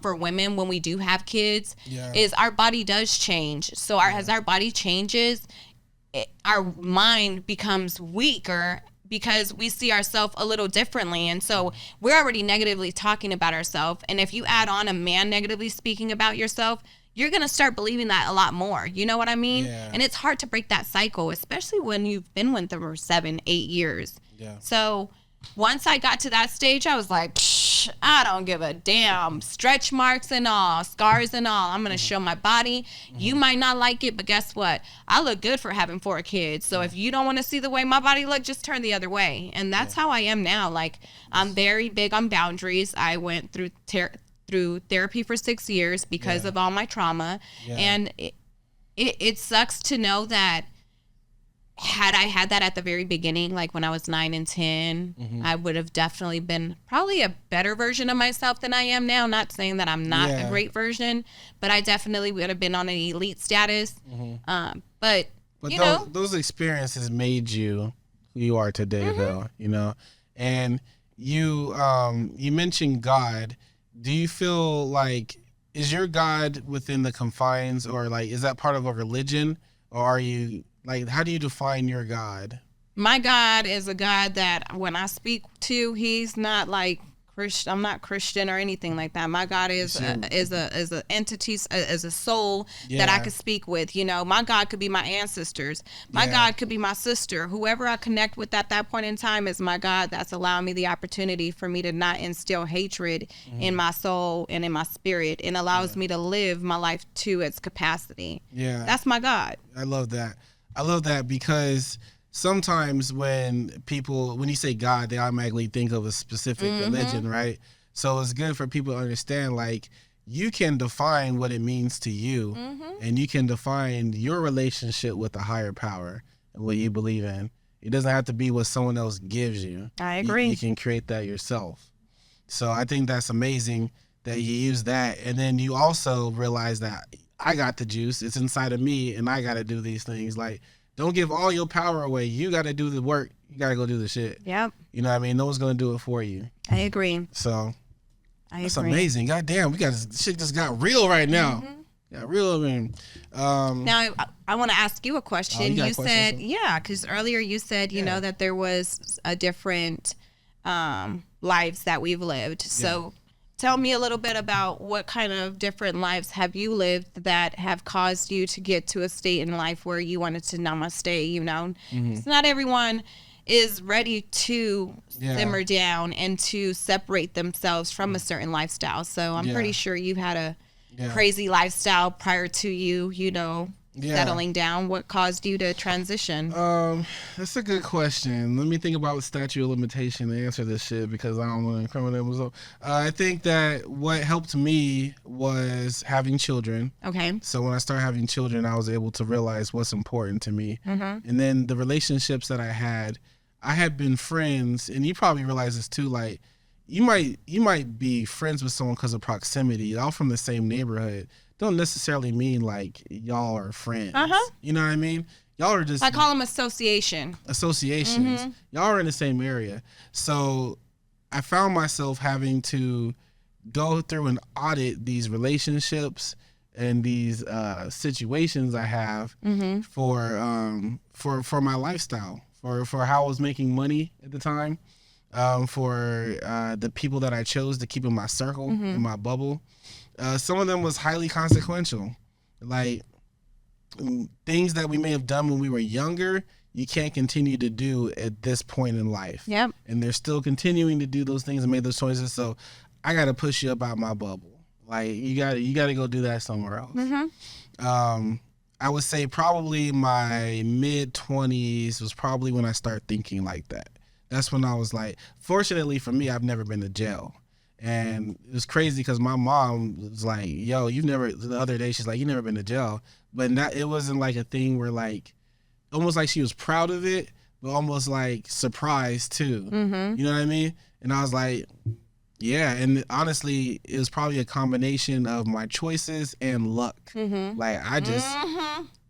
for women when we do have kids, is our body does change. So as our body changes, our mind becomes weaker because we see ourselves a little differently. And so we're already negatively talking about ourselves. And if you add on a man negatively speaking about yourself, you're going to start believing that a lot more. You know what I mean? And it's hard to break that cycle, especially when you've been with them for 7-8 years. So once I got to that stage, I was like, psh, I don't give a damn. Stretch marks and all, scars and all. I'm going to show my body. You might not like it, but guess what? I look good for having 4 kids. So if you don't want to see the way my body look, just turn the other way. And that's how I am now. Like, I'm very big on boundaries. I went through therapy for 6 years because of all my trauma. Yeah. And it sucks to know that had I had that at the very beginning, like when I was 9 and 10, I would have definitely been probably a better version of myself than I am now. Not saying that I'm not a great version, but I definitely would have been on an elite status. But you know, those experiences made you who you are today, though, you know. And you mentioned God. Do you feel like, is your God within the confines, or like, is that part of a religion, or are you, like, how do you define your God? My God is a God that when I speak to, he's not like Christian. I'm not Christian or anything like that. My God is a entity, as a soul that I could speak with. You know, my God could be my ancestors. My God could be my sister. Whoever I connect with at that point in time is my God. That's allowing me the opportunity for me to not instill hatred in my soul and in my spirit, and allows me to live my life to its capacity. Yeah, that's my God. I love that. I love that because sometimes when you say God, they automatically think of a specific religion, right? So it's good for people to understand, like, you can define what it means to you, and you can define your relationship with a higher power and what you believe in. It doesn't have to be what someone else gives you. I agree. You can create that yourself. So I think that's amazing that you use that. And then you also realize that I got the juice. It's inside of me, and I got to do these things. Like, don't give all your power away. You got to do the work. You got to go do the shit. Yep. You know what I mean? No one's going to do it for you. I agree. So that's amazing. God damn, shit just got real right now. Got real. I mean, now I want to ask you a question. You said, because earlier you said, you know, that there was a different lives that we've lived. So tell me a little bit about what kind of different lives have you lived that have caused you to get to a state in life where you wanted to namaste, you know? It's not everyone is ready to simmer down and to separate themselves from a certain lifestyle. So I'm pretty sure you've had a crazy lifestyle prior to you know, settling down. What caused you to transition? That's a good question. Let me think about what statute of limitation to answer this shit, because I don't want to incriminate myself. I think that what helped me was having children. Okay. So when I started having children, I was able to realize what's important to me. And then the relationships that I had been friends, and you probably realize this too, like, you might be friends with someone because of proximity, all from the same neighborhood. Don't necessarily mean like y'all are friends. You know what I mean? Y'all are just, I call them associations. Y'all are in the same area. So I found myself having to go through and audit these relationships and these situations I have for my lifestyle, for how I was making money at the time, for the people that I chose to keep in my circle, in my bubble. Some of them was highly consequential. Like, things that we may have done when we were younger, you can't continue to do at this point in life. Yep. And they're still continuing to do those things and make those choices. So I got to push you up out my bubble. Like, you got to go do that somewhere else. I would say probably my mid-20s was probably when I started thinking like that. That's when I was like, fortunately for me, I've never been to jail. And it was crazy because my mom was like, yo, the other day, she's like, you never been to jail. But it wasn't like a thing where, like, almost like she was proud of it, but almost like surprised too. You know what I mean? And I was like, yeah. And honestly, it was probably a combination of my choices and luck. Like,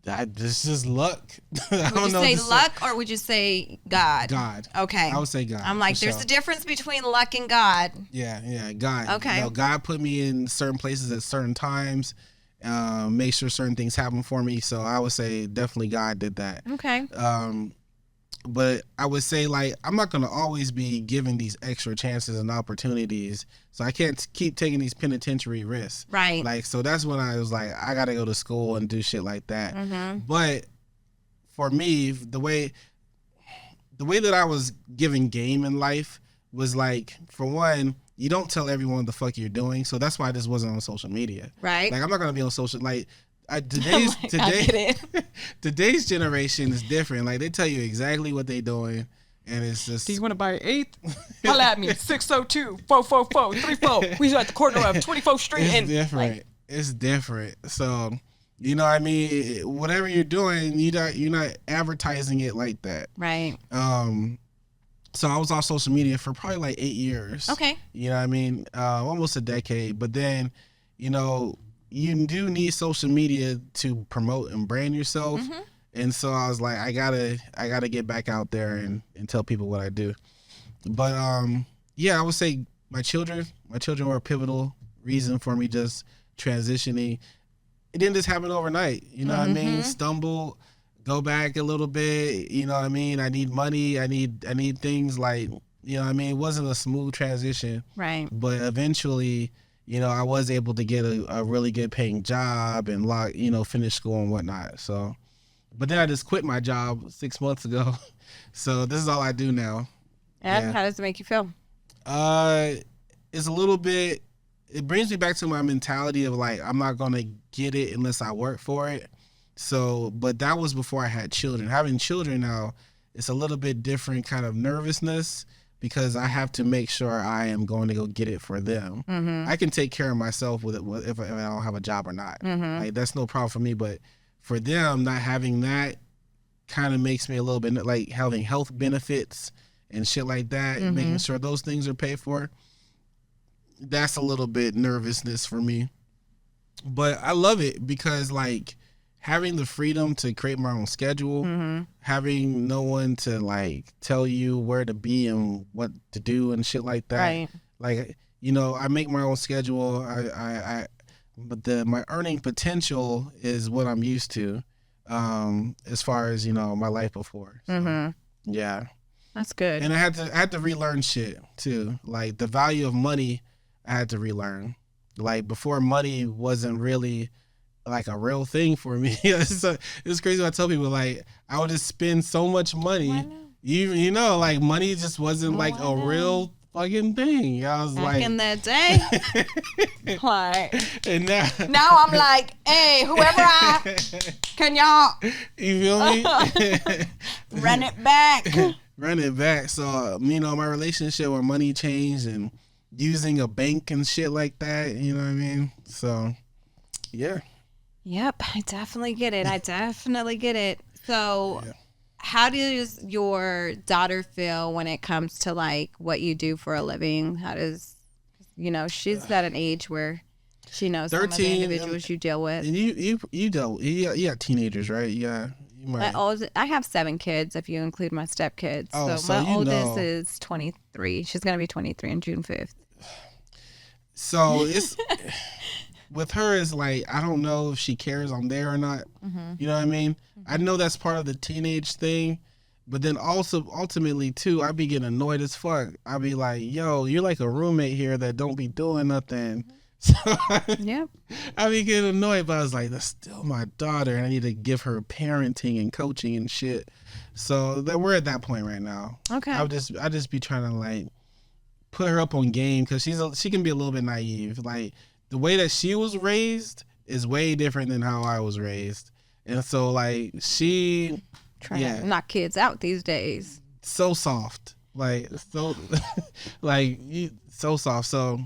it's just luck. Would you say luck or would you say God? God. Okay. I would say God. I'm like, there's a difference between luck and God. Yeah, God. Okay. You know, God put me in certain places at certain times, make sure certain things happen for me. So I would say definitely God did that. Okay. But I would say, like, I'm not going to always be given these extra chances and opportunities. So I can't keep taking these penitentiary risks. Right. Like, so that's when I was like, I got to go to school and do shit like that. But for me, the way that I was given game in life was like, for one, you don't tell everyone what the fuck you're doing. So that's why this wasn't on social media. Right. Like, I'm not going to be on social, like, Today's generation is different. Like, they tell you exactly what they're doing. And it's just... Do you want to buy an eighth? Holla at me. 602-444-34. We are at the corner of 24th Street. It's different. Like, it's different. So, you know what I mean? Whatever you're doing, you're not advertising it like that. Right. So I was on social media for probably like 8 years. Okay. You know what I mean? Almost a decade. But then, you know, you do need social media to promote and brand yourself. Mm-hmm. And so I was like, I gotta get back out there and tell people what I do. But yeah, I would say my children were a pivotal reason for me just transitioning. It didn't just happen overnight. You know what I mean? Stumble, go back a little bit. You know what I mean? I need money. I need things like, you know what I mean? It wasn't a smooth transition. Right. But eventually, you know, I was able to get a really good paying job and finish school and whatnot. So, but then I just quit my job 6 months ago. So this is all I do now. And how does it make you feel? It's a little bit, it brings me back to my mentality of like, I'm not going to get it unless I work for it. So, but that was before I had children. Having children now, it's a little bit different kind of nervousness because I have to make sure I am going to go get it for them. Mm-hmm. I can take care of myself with it if I don't have a job or not. Mm-hmm. Like, that's no problem for me. But for them, not having that kind of makes me a little bit like having health benefits and shit like that, and making sure those things are paid for. That's a little bit nervousness for me. But I love it because, like, having the freedom to create my own schedule, having no one to like tell you where to be and what to do and shit like that. Right. Like, you know, I make my own schedule. But my earning potential is what I'm used to, as far as, you know, my life before. So, yeah. That's good. And I had to relearn shit too. Like, the value of money, I had to relearn. Like, before, money wasn't really like a real thing for me. It's crazy when I tell people, like, I would just spend so much money. You know, like, money just wasn't like a real fucking thing. I was back like, in that day. Like, and now I'm like, hey, whoever can y'all, you feel me? run it back. Run it back. So, you know, my relationship with money changed and using a bank and shit like that, you know what I mean? So, yeah. Yep, I definitely get it. So, how does your daughter feel when it comes to like what you do for a living? How does, you know, she's at an age where she knows 13, some of the individuals you deal with. And you got teenagers, right? Yeah. I have 7 kids if you include my stepkids. Oh, so my oldest is 23. She's gonna be 23 on June 5th. So it's with her, is like, I don't know if she cares I'm there or not. You know what I mean? I know that's part of the teenage thing, but then also ultimately too, I be getting annoyed as fuck. I be like, yo, you're like a roommate here that don't be doing nothing. So Yep. I be getting annoyed, but I was like, that's still my daughter, and I need to give her parenting and coaching and shit. So we're at that point right now. Okay. I just be trying to like put her up on game because she can be a little bit naive. Like, the way that she was raised is way different than how I was raised, and so like she trying to knock kids out these days. So soft, like so, like so soft. So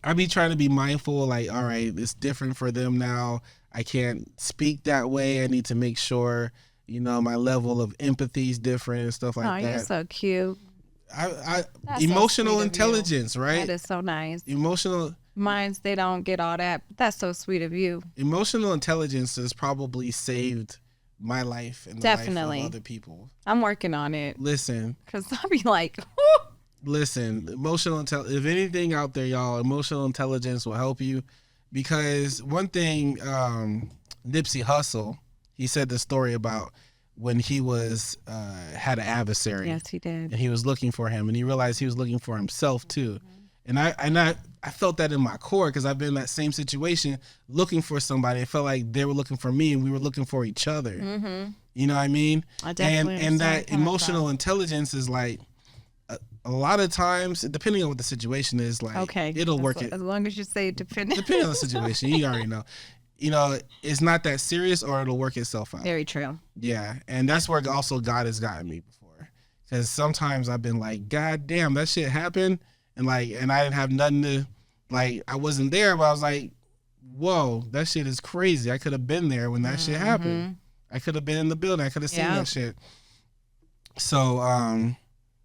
I be trying to be mindful, like, all right, it's different for them now. I can't speak that way. I need to make sure, you know, my level of empathy is different and stuff like that. Oh, you're so cute. Emotional intelligence, right? That is so nice. Emotional. Mine's, they don't get all that. That's so sweet of you. Emotional intelligence has probably saved my life and the life of other people. I'm working on it. Listen. Because I'll be like, listen, emotional intelligence. If anything out there, y'all, emotional intelligence will help you. Because one thing, Nipsey Hussle, he said the story about when he was had an adversary. Yes, he did. And he was looking for him, and he realized he was looking for himself too. And I felt that in my core because I've been in that same situation, looking for somebody. It felt like they were looking for me, and we were looking for each other. You know what I mean? I definitely and that emotional intelligence is like a lot of times, depending on what the situation is, like, Okay. it'll work. As long as you say depending. Depending on the situation, you already know. You know, it's not that serious, or it'll work itself out. Very true. Yeah, and that's where also God has gotten me before, because sometimes I've been like, God damn, that shit happened, and I didn't have nothing to, like, I wasn't there, but I was like, whoa, that shit is crazy. I could have been there when that shit happened. I could have been in the building. I could have seen that shit. So,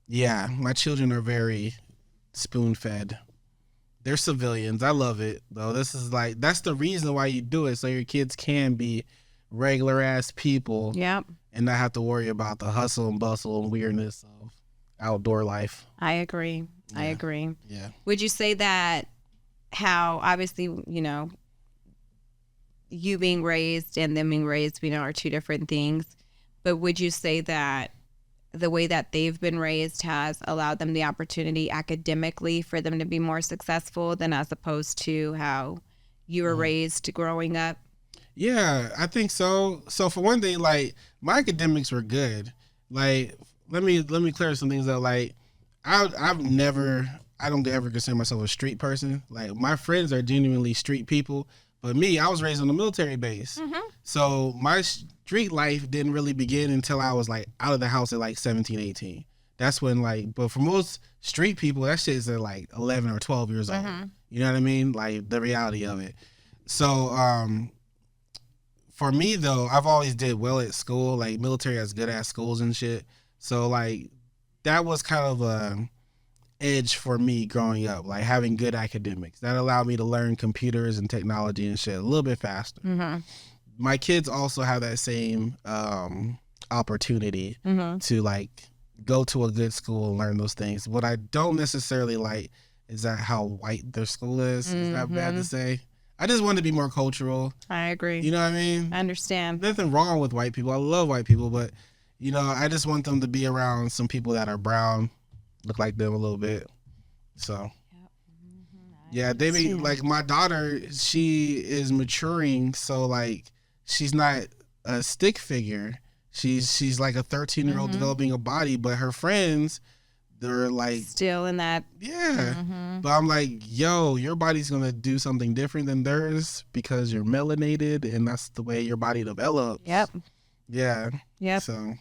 yeah, my children are very spoon-fed. They're civilians. I love it, though. This is like, that's the reason why you do it, so your kids can be regular ass people. Yep. And not have to worry about the hustle and bustle and weirdness of outdoor life. I agree. Yeah. I agree. Yeah. Would you say that how, obviously, you know, you being raised and them being raised, you know, are two different things, but would you say that the way that they've been raised has allowed them the opportunity academically for them to be more successful than as opposed to how you were raised growing up? Yeah, I think so. So for one thing, like, my academics were good. Like, let me clear some things up. Like, I don't ever consider myself a street person. Like, my friends are genuinely street people, but me, I was raised on a military base. So my street life didn't really begin until I was like out of the house at like 17, 18. That's when, like, but for most street people, that shit is at like 11 or 12 years old. You know what I mean? Like, the reality of it. So, for me though, I've always did well at school. Like, military has good ass schools and shit. So, like, that was kind of a edge for me growing up, like having good academics. That allowed me to learn computers and technology and shit a little bit faster. My kids also have that same opportunity to, like, go to a good school and learn those things. What I don't necessarily like is that how white their school is. Is that bad to say? I just want to be more cultural. I agree. You know what I mean? I understand. Nothing wrong with white people. I love white people, but, you know, I just want them to be around some people that are brown, look like them a little bit. So, yeah, they be like, my daughter, she is maturing, so, like, she's not a stick figure. She's like a 13-year-old developing a body, but her friends, they're like still in that. Yeah. But I'm like, yo, your body's gonna do something different than theirs because you're melanated, and that's the way your body develops. Yep. Yeah. Yep. So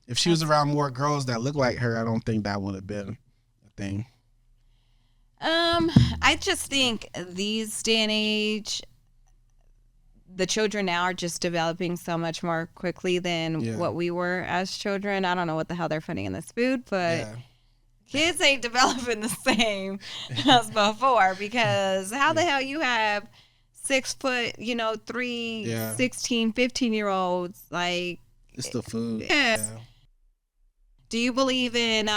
if she was around more girls that look like her, I don't think that would have been a thing. I just think these day and age, the children now are just developing so much more quickly than what we were as children. I don't know what the hell they're putting in this food, but kids ain't developing the same as before, because how the hell you have 6 foot, 16, 15-year-olds, like, it's the food. Yeah. Do you believe in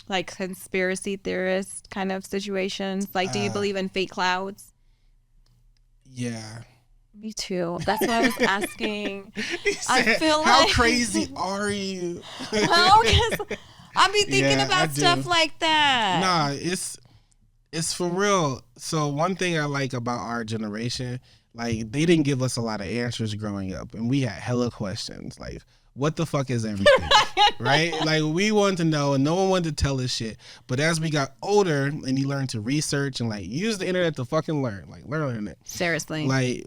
like conspiracy theorist kind of situations? Like, do you believe in fake clouds? Yeah. Me too. That's what I was asking. I feel how like, crazy are you? Well, because I be thinking about stuff like that. Nah, it's for real. So one thing I like about our generation, like, they didn't give us a lot of answers growing up, and we had hella questions. Like, what the fuck is everything? Right? Like, we wanted to know, and no one wanted to tell us shit. But as we got older and you learned to research and, like, use the internet to fucking learn, like, learn it. Seriously. Like,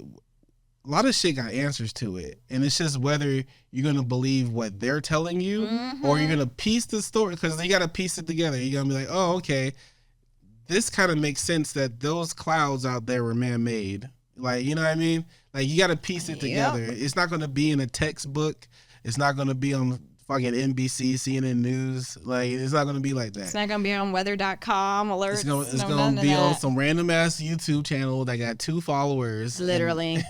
a lot of shit got answers to it. And it's just whether you're going to believe what they're telling you or you're going to piece the story, because you got to piece it together. You're going to be like, oh, okay, this kind of makes sense that those clouds out there were man-made. Like, you know what I mean? Like, you got to piece it together. It's not going to be in a textbook. It's not going to be on fucking NBC, CNN News. Like, it's not going to be like that. It's not going to be on weather.com alerts. It's going to be on some random ass YouTube channel that got 2 followers. Literally.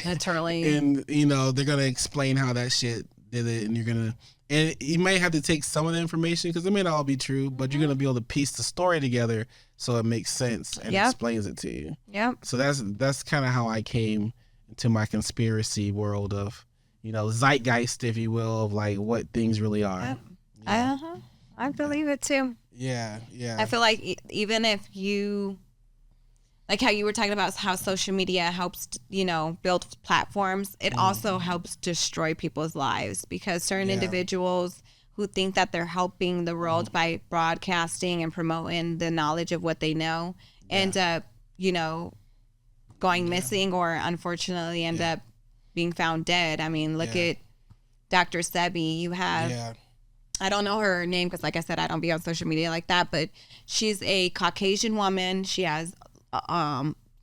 Literally. And, they're going to explain how that shit did it. And you're going to, and you may have to take some of the information because it may not all be true, but you're going to be able to piece the story together so it makes sense and explains it to you. Yep. So that's kind of how I came into my conspiracy world of, zeitgeist, if you will, of like what things really are. Yep. Yeah. I believe it too. Yeah. I feel like even if you, like how you were talking about how social media helps, build platforms, it also helps destroy people's lives, because certain individuals who think that they're helping the world by broadcasting and promoting the knowledge of what they know end up, you know, going missing or unfortunately end up being found dead. I mean, look at Dr. Sebi. You have, I don't know her name because, like I said, I don't be on social media like that, but she's a Caucasian woman. She has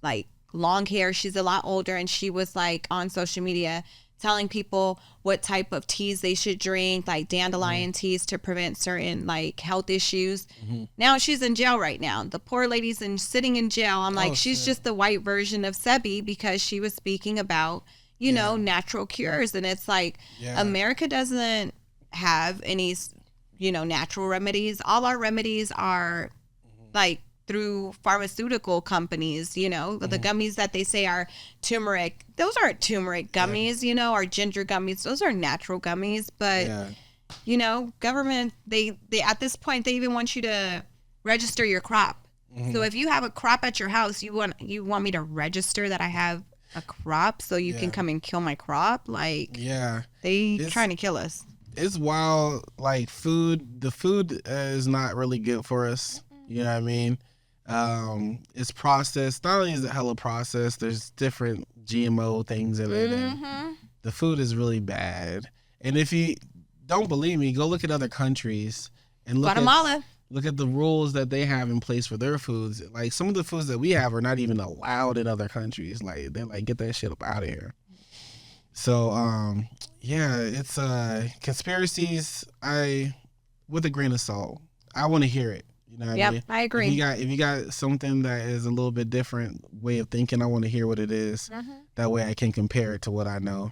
like long hair. She's a lot older, and she was like on social media telling people what type of teas they should drink, like dandelion teas to prevent certain like health issues. Now she's in jail right now. The poor lady's sitting in jail. I'm like, she's just the white version of Sebi because she was speaking about, you know, natural cures. And it's like, America doesn't have any, you know, natural remedies. All our remedies are like through pharmaceutical companies, you know, the gummies that they say are turmeric, those aren't turmeric gummies, you know, or ginger gummies. Those are natural gummies. But, you know, government, they at this point, they even want you to register your crop. So if you have a crop at your house, you want me to register that I have a crop so you can come and kill my crop? Like, they trying to kill us. It's wild. Like the food is not really good for us. You know what I mean? It's processed. Not only is it hella processed, there's different GMO things in it. And the food is really bad. And if you don't believe me, go look at other countries and look at the rules that they have in place for their foods. Like some of the foods that we have are not even allowed in other countries. Like they're like, get that shit up out of here. So it's conspiracies. With a grain of salt. I want to hear it. You know what I mean? I agree. If you got something that is a little bit different way of thinking, I want to hear what it is. That way I can compare it to what I know.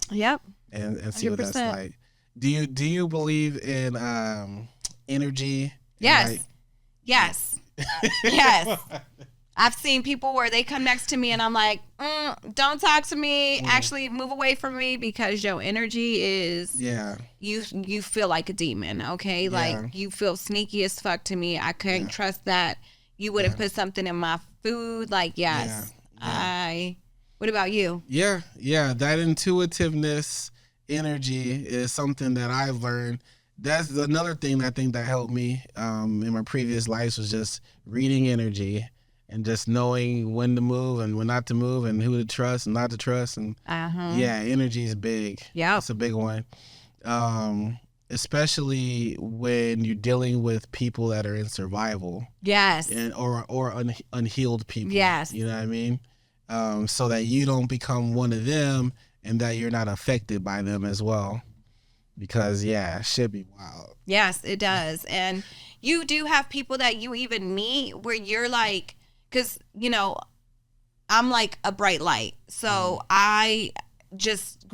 And see 100%. What that's like. Do you believe in energy? Yes. Like, yes. Yes. I've seen people where they come next to me and I'm like, don't talk to me. Actually move away from me because your energy is, you feel like a demon. Okay. Like you feel sneaky as fuck to me. I couldn't trust that you would have put something in my food. Like, yes, what about you? Yeah. That intuitiveness energy is something that I've learned. That's another thing I think that helped me in my previous lives was just reading energy. And just knowing when to move and when not to move and who to trust and not to trust. And energy is big. Yeah. It's a big one. Especially when you're dealing with people that are in survival. Yes. Or unhealed people. Yes. You know what I mean? So that you don't become one of them and that you're not affected by them as well. Because, it should be wild. Yes, it does. And you do have people that you even meet where you're like, because, you know, I'm like a bright light. So I just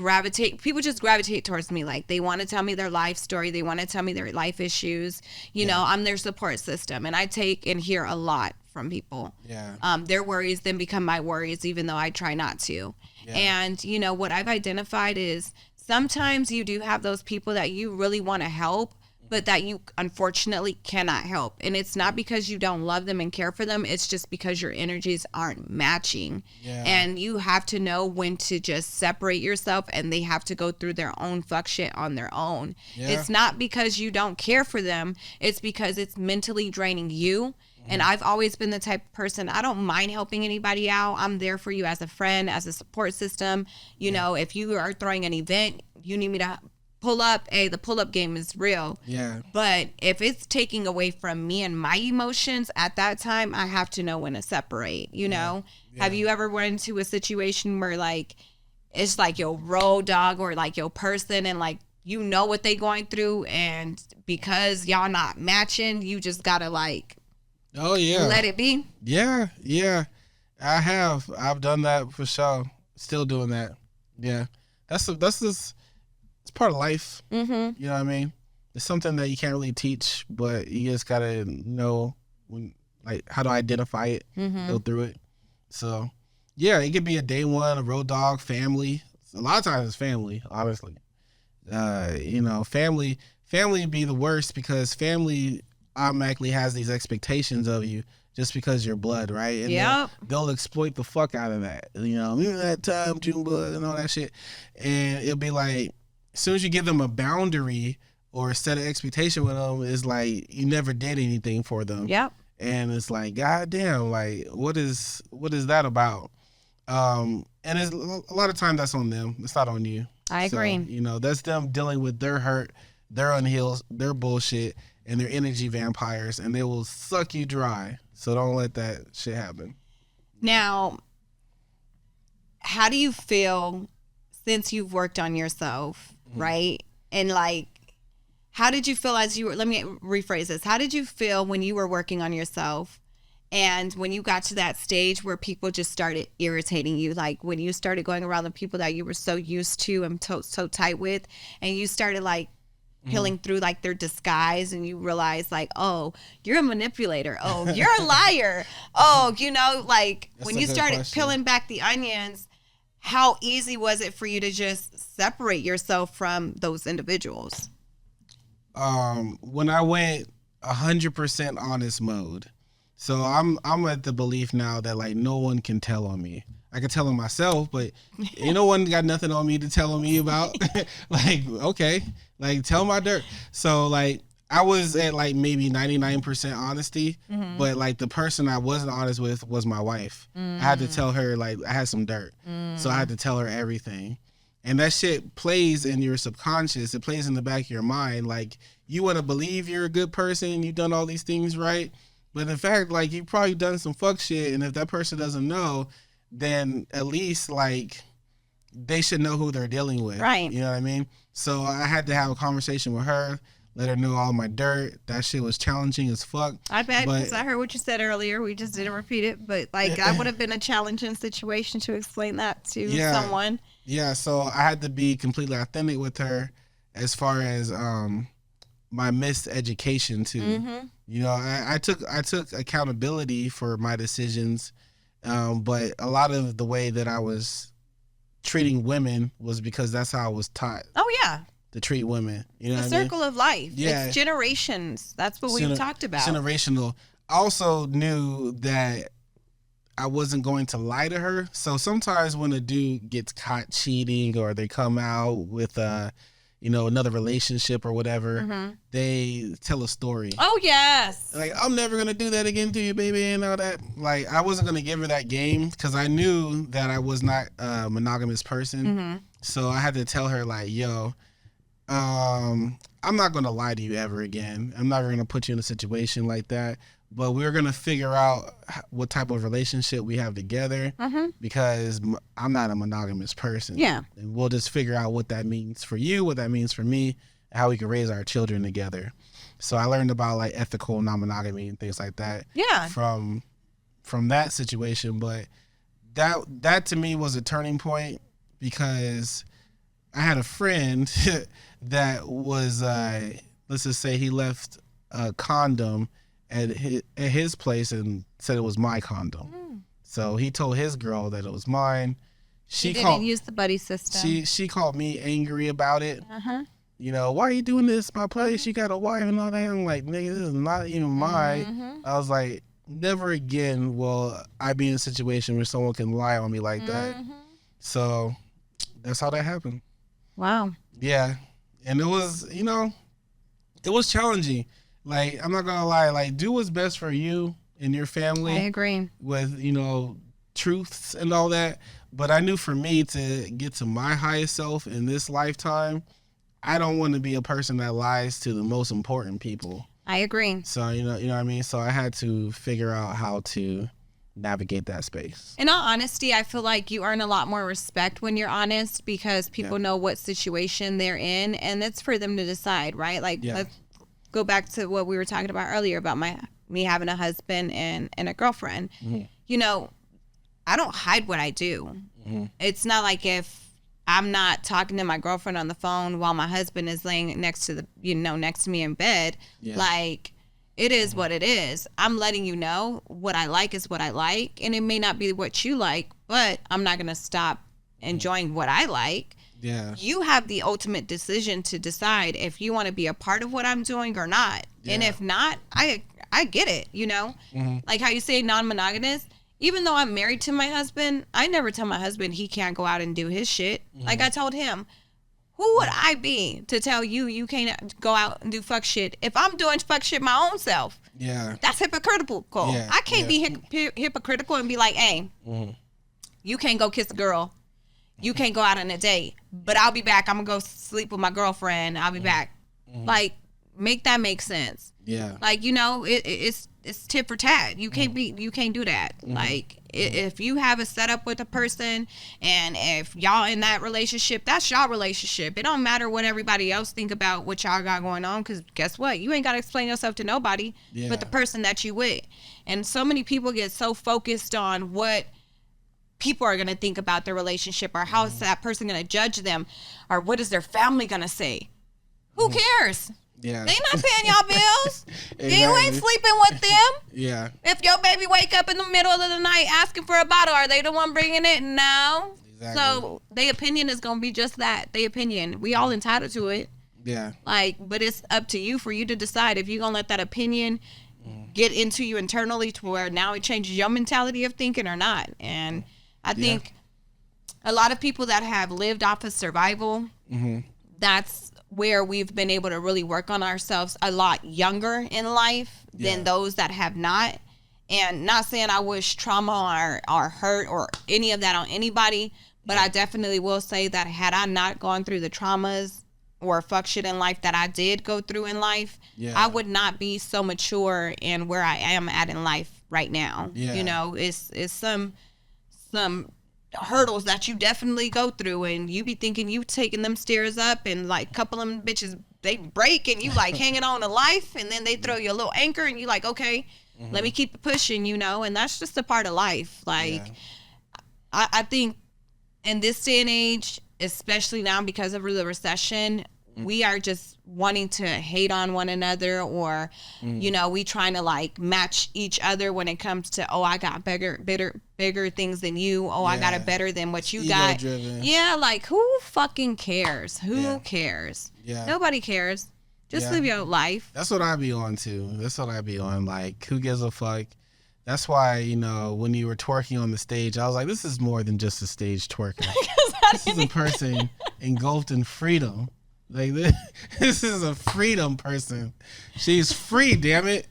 people just gravitate towards me. Like they want to tell me their life story. They want to tell me their life issues. You know, I'm their support system. And I take and hear a lot from people. Their worries then become my worries, even though I try not to. And, you know, what I've identified is sometimes you do have those people that you really want to help, but that you unfortunately cannot help. And it's not because you don't love them and care for them. It's just because your energies aren't matching. And you have to know when to just separate yourself and they have to go through their own fuck shit on their own. It's not because you don't care for them. It's because it's mentally draining you. And I've always been the type of person, I don't mind helping anybody out. I'm there for you as a friend, as a support system. You know, if you are throwing an event, you need me to pull up, the pull-up game is real. But if it's taking away from me and my emotions at that time, I have to know when to separate, you know? Have you ever run into a situation where like it's like your road dog or like your person and like you know what they going through and because y'all not matching, you just gotta like let it be? I've done that for sure. Still doing that. That's just it's part of life. You know what I mean? It's something that you can't really teach, but you just gotta know when, like, how to identify it, go through it. So, it could be a day one, a road dog, family. A lot of times it's family, honestly. You know, family be the worst because family automatically has these expectations of you just because you're blood, right? And they'll exploit the fuck out of that. You know, remember that time, June blood and all that shit. And it'll be like, as soon as you give them a boundary or set an expectation with them is like you never did anything for them. Yep. And it's like, God damn, like what is that about? And it's a lot of times that's on them. It's not on you. I agree. So, you know, that's them dealing with their hurt, their unhealed, their bullshit, and their energy vampires, and they will suck you dry. So don't let that shit happen. Now, how do you feel since you've worked on yourself, right? And like, how did you feel as you were, let me rephrase this. How did you feel when you were working on yourself and when you got to that stage where people just started irritating you? Like when you started going around the people that you were so used to and so tight with, and you started like peeling through like their disguise, and you realize like, oh, you're a manipulator. Oh, you're a liar. Oh, you know, like That's when a you good started question. peeling back the onions, how easy was it for you to just separate yourself from those individuals? When I went 100% honest mode, so I'm at the belief now that like no one can tell on me. I can tell on myself, but ain't no one got nothing on me to tell on me about. Like, okay, like tell my dirt. So like I was at like maybe 99% honesty, but like the person I wasn't honest with was my wife. I had to tell her like I had some dirt, so I had to tell her everything. And that shit plays in your subconscious. It plays in the back of your mind. Like you want to believe you're a good person, you've done all these things right, but in fact, like you've probably done some fuck shit. And if that person doesn't know, then at least like they should know who they're dealing with. Right. You know what I mean? So I had to have a conversation with her, let her know all my dirt. That shit was challenging as fuck. I bet, But- because I heard what you said earlier. We just didn't repeat it, but like that would have been a challenging situation to explain that to someone. Yeah, so I had to be completely authentic with her as far as my missed education too. You know, I took accountability for my decisions, but a lot of the way that I was treating women was because that's how I was taught Oh yeah, to treat women. You know the what I mean? circle of life. Yeah. It's generations. That's what we've talked about. Generational. I also knew that I wasn't going to lie to her. So sometimes when a dude gets caught cheating or they come out with another relationship or whatever, they tell a story. Oh yes. Like, I'm never going to do that again to you, baby, and all that. Like, I wasn't going to give her that game because I knew that I was not a monogamous person. So I had to tell her, like, yo, I'm not going to lie to you ever again. I'm never going to put you in a situation like that. But we're going to figure out what type of relationship we have together because I'm not a monogamous person. Yeah. And we'll just figure out what that means for you, what that means for me, and how we can raise our children together. So I learned about like ethical non-monogamy and things like that. Yeah. From that situation. But that to me was a turning point because I had a friend that was, let's just say he left a condom at his place and said it was my condom. So he told his girl that it was mine. She didn't use the buddy system. She called me angry about it. You know, why are you doing this? My place, you got a wife and all that. I'm like, nigga, this is not even mine. I was like, never again will I be in a situation where someone can lie on me like that. So that's how that happened. Wow. Yeah. And it was, it was challenging. Like, I'm not going to lie. Like, do what's best for you and your family. I agree. With, truths and all that. But I knew for me to get to my highest self in this lifetime, I don't want to be a person that lies to the most important people. I agree. So, you know what I mean? So I had to figure out how to navigate that space. In all honesty, I feel like you earn a lot more respect when you're honest because people know what situation they're in, and it's for them to decide, right? Like, let's go back to what we were talking about earlier about me having a husband and a girlfriend. I don't hide what I do. It's not like if I'm not talking to my girlfriend on the phone while my husband is laying next to me in bed. Like, it is what it is. I'm letting you know what I like is what I like, and it may not be what you like, but I'm not going to stop enjoying what I like. Yeah. You have the ultimate decision to decide if you want to be a part of what I'm doing or not. And if not, I get it, Like how you say non-monogamous. Even though I'm married to my husband, I never tell my husband he can't go out and do his shit. Like I told him, Who would I be to tell you can't go out and do fuck shit if I'm doing fuck shit my own self? Yeah. That's hypocritical. Yeah, I can't be hypocritical and be like, hey, you can't go kiss a girl. You can't go out on a date. But I'll be back. I'm going to go sleep with my girlfriend. I'll be back. Like, make that make sense. Yeah. Like, it's tit for tat. You can't do that. Like, if you have a setup with a person and if y'all in that relationship, that's y'all relationship. It don't matter what everybody else think about what y'all got going on, because guess what? You ain't got to explain yourself to nobody but the person that you with. And so many people get so focused on what people are going to think about their relationship, or how is that person going to judge them, or what is their family going to say. Who cares? Yeah. They not paying y'all bills. Exactly. You ain't sleeping with them. Yeah. If your baby wake up in the middle of the night asking for a bottle, are they the one bringing it? No. Exactly. So their opinion is going to be just that. Their opinion. We all entitled to it. Yeah. Like, but it's up to you for you to decide if you're going to let that opinion get into you internally to where now it changes your mentality of thinking or not. And I think a lot of people that have lived off of survival, that's where we've been able to really work on ourselves a lot younger in life than those that have not. And not saying I wish trauma or hurt or any of that on anybody, but I definitely will say that had I not gone through the traumas or fuck shit in life that I did go through in life, I would not be so mature in where I am at in life right now. Yeah. It's some hurdles that you definitely go through, and you be thinking you taking them stairs up, and like a couple of them bitches, they break, and you like hanging on to life, and then they throw you a little anchor, and you like, okay, let me keep it pushing, and that's just a part of life. Like, I think in this day and age, especially now because of the recession, we are just wanting to hate on one another, or we trying to like match each other when it comes to, I got bigger things than you, I got it better than what you got. Driven. Like, who fucking cares? Who cares? Nobody cares. Just live your life. That's what I be on too. That's what I be on. Like, who gives a fuck? That's why, when you were twerking on the stage, I was like, this is more than just a stage twerker. This is a person engulfed in freedom. Like, this is a freedom person. She's free, damn it.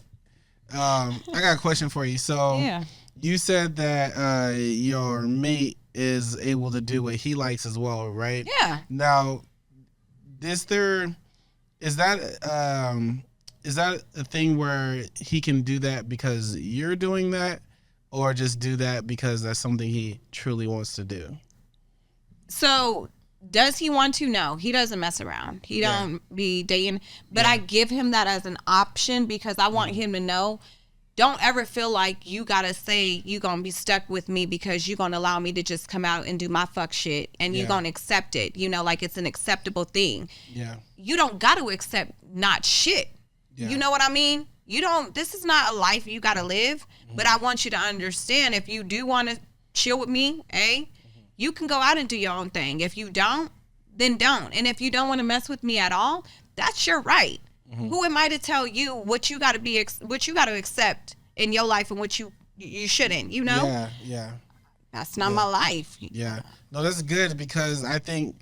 I got a question for you. So you said that your mate is able to do what he likes as well, right? Yeah. Now, is that a thing where he can do that because you're doing that, or just do that because that's something he truly wants to do? So, does he want to? No, he doesn't mess around. He don't be dating, but I give him that as an option because I want him to know, don't ever feel like you gotta say you gonna be stuck with me because you're gonna allow me to just come out and do my fuck shit and you're gonna accept it. Like it's an acceptable thing. Yeah. You don't gotta accept not shit. Yeah. You know what I mean? This is not a life you gotta live, but I want you to understand, if you do want to chill with me, you can go out and do your own thing. If you don't, then don't. And if you don't want to mess with me at all, that's your right. Who am I to tell you what you got to accept in your life and what you shouldn't, Yeah. That's not my life. Yeah. No, that's good, because I think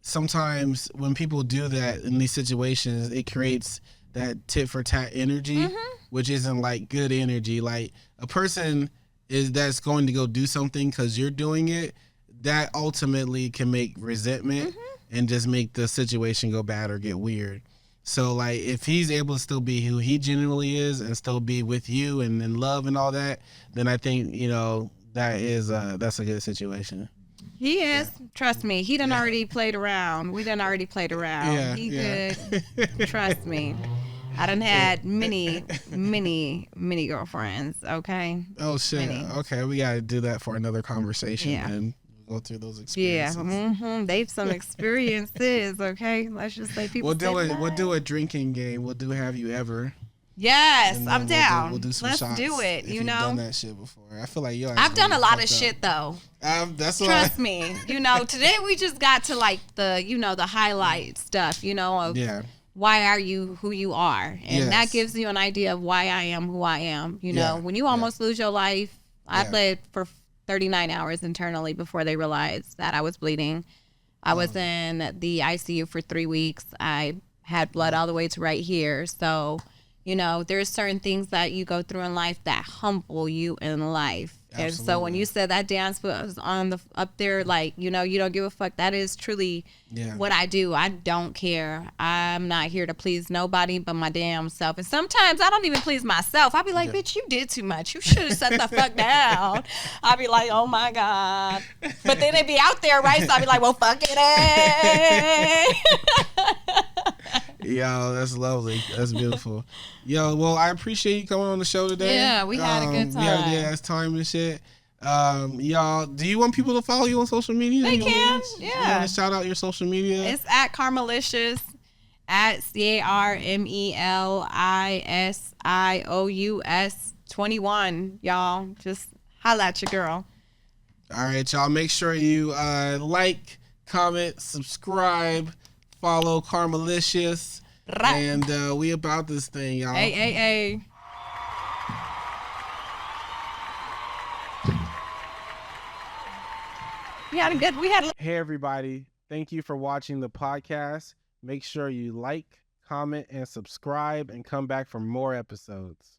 sometimes when people do that in these situations, it creates that tit for tat energy, which isn't like good energy. Like, a person that's going to go do something because you're doing it, that ultimately can make resentment and just make the situation go bad or get weird. So, like, if he's able to still be who he genuinely is and still be with you and in love and all that, then I think, that's a good situation. He is. Trust me. He done already played around. We done already played around. Yeah, he good. Trust me. I done had many, many, many girlfriends, okay? Oh, shit. Many. Okay, we got to do that for another conversation. Yeah. And go through those experiences. Yeah, they've some experiences. Okay, let's just say people. We'll do a drinking game. We'll do Have You Ever? Yes, I'm down. We'll do some let's shots. do it. If you've done that shit before. I feel like I've done a lot of shit though. Trust me. Today we just got to like the highlight stuff. Of why are you who you are, and that gives you an idea of why I am who I am. When you almost lose your life, I bled for 39 hours internally before they realized that I was bleeding. I was in the ICU for 3 weeks. I had blood all the way to right here. So, you know, there's certain things that you go through in life that humble you in life. Absolutely. And so when you said that dance was on the up there, like, you know, you don't give a fuck. That is truly what I do. I don't care. I'm not here to please nobody but my damn self. And sometimes I don't even please myself. I'll be like, bitch, you did too much. You should have set the fuck down. I'll be like, oh my God. But then they be out there, right? So I'll be like, well, fuck it. Yo, that's lovely. That's beautiful. Yo, well, I appreciate you coming on the show today. Yeah, we had a good time. We had a good ass time and shit. Y'all, do you want people to follow you on social media? They can, yeah. You want to shout out your social media? It's at Carmelicious, at CarmelisiOus 21. Y'all, just holla at your girl. All right, y'all. Make sure you like, comment, subscribe, follow Carmelicious, and we about this thing, y'all. Hey. Hey, everybody. Thank you for watching the podcast. Make sure you like, comment, and subscribe, and come back for more episodes.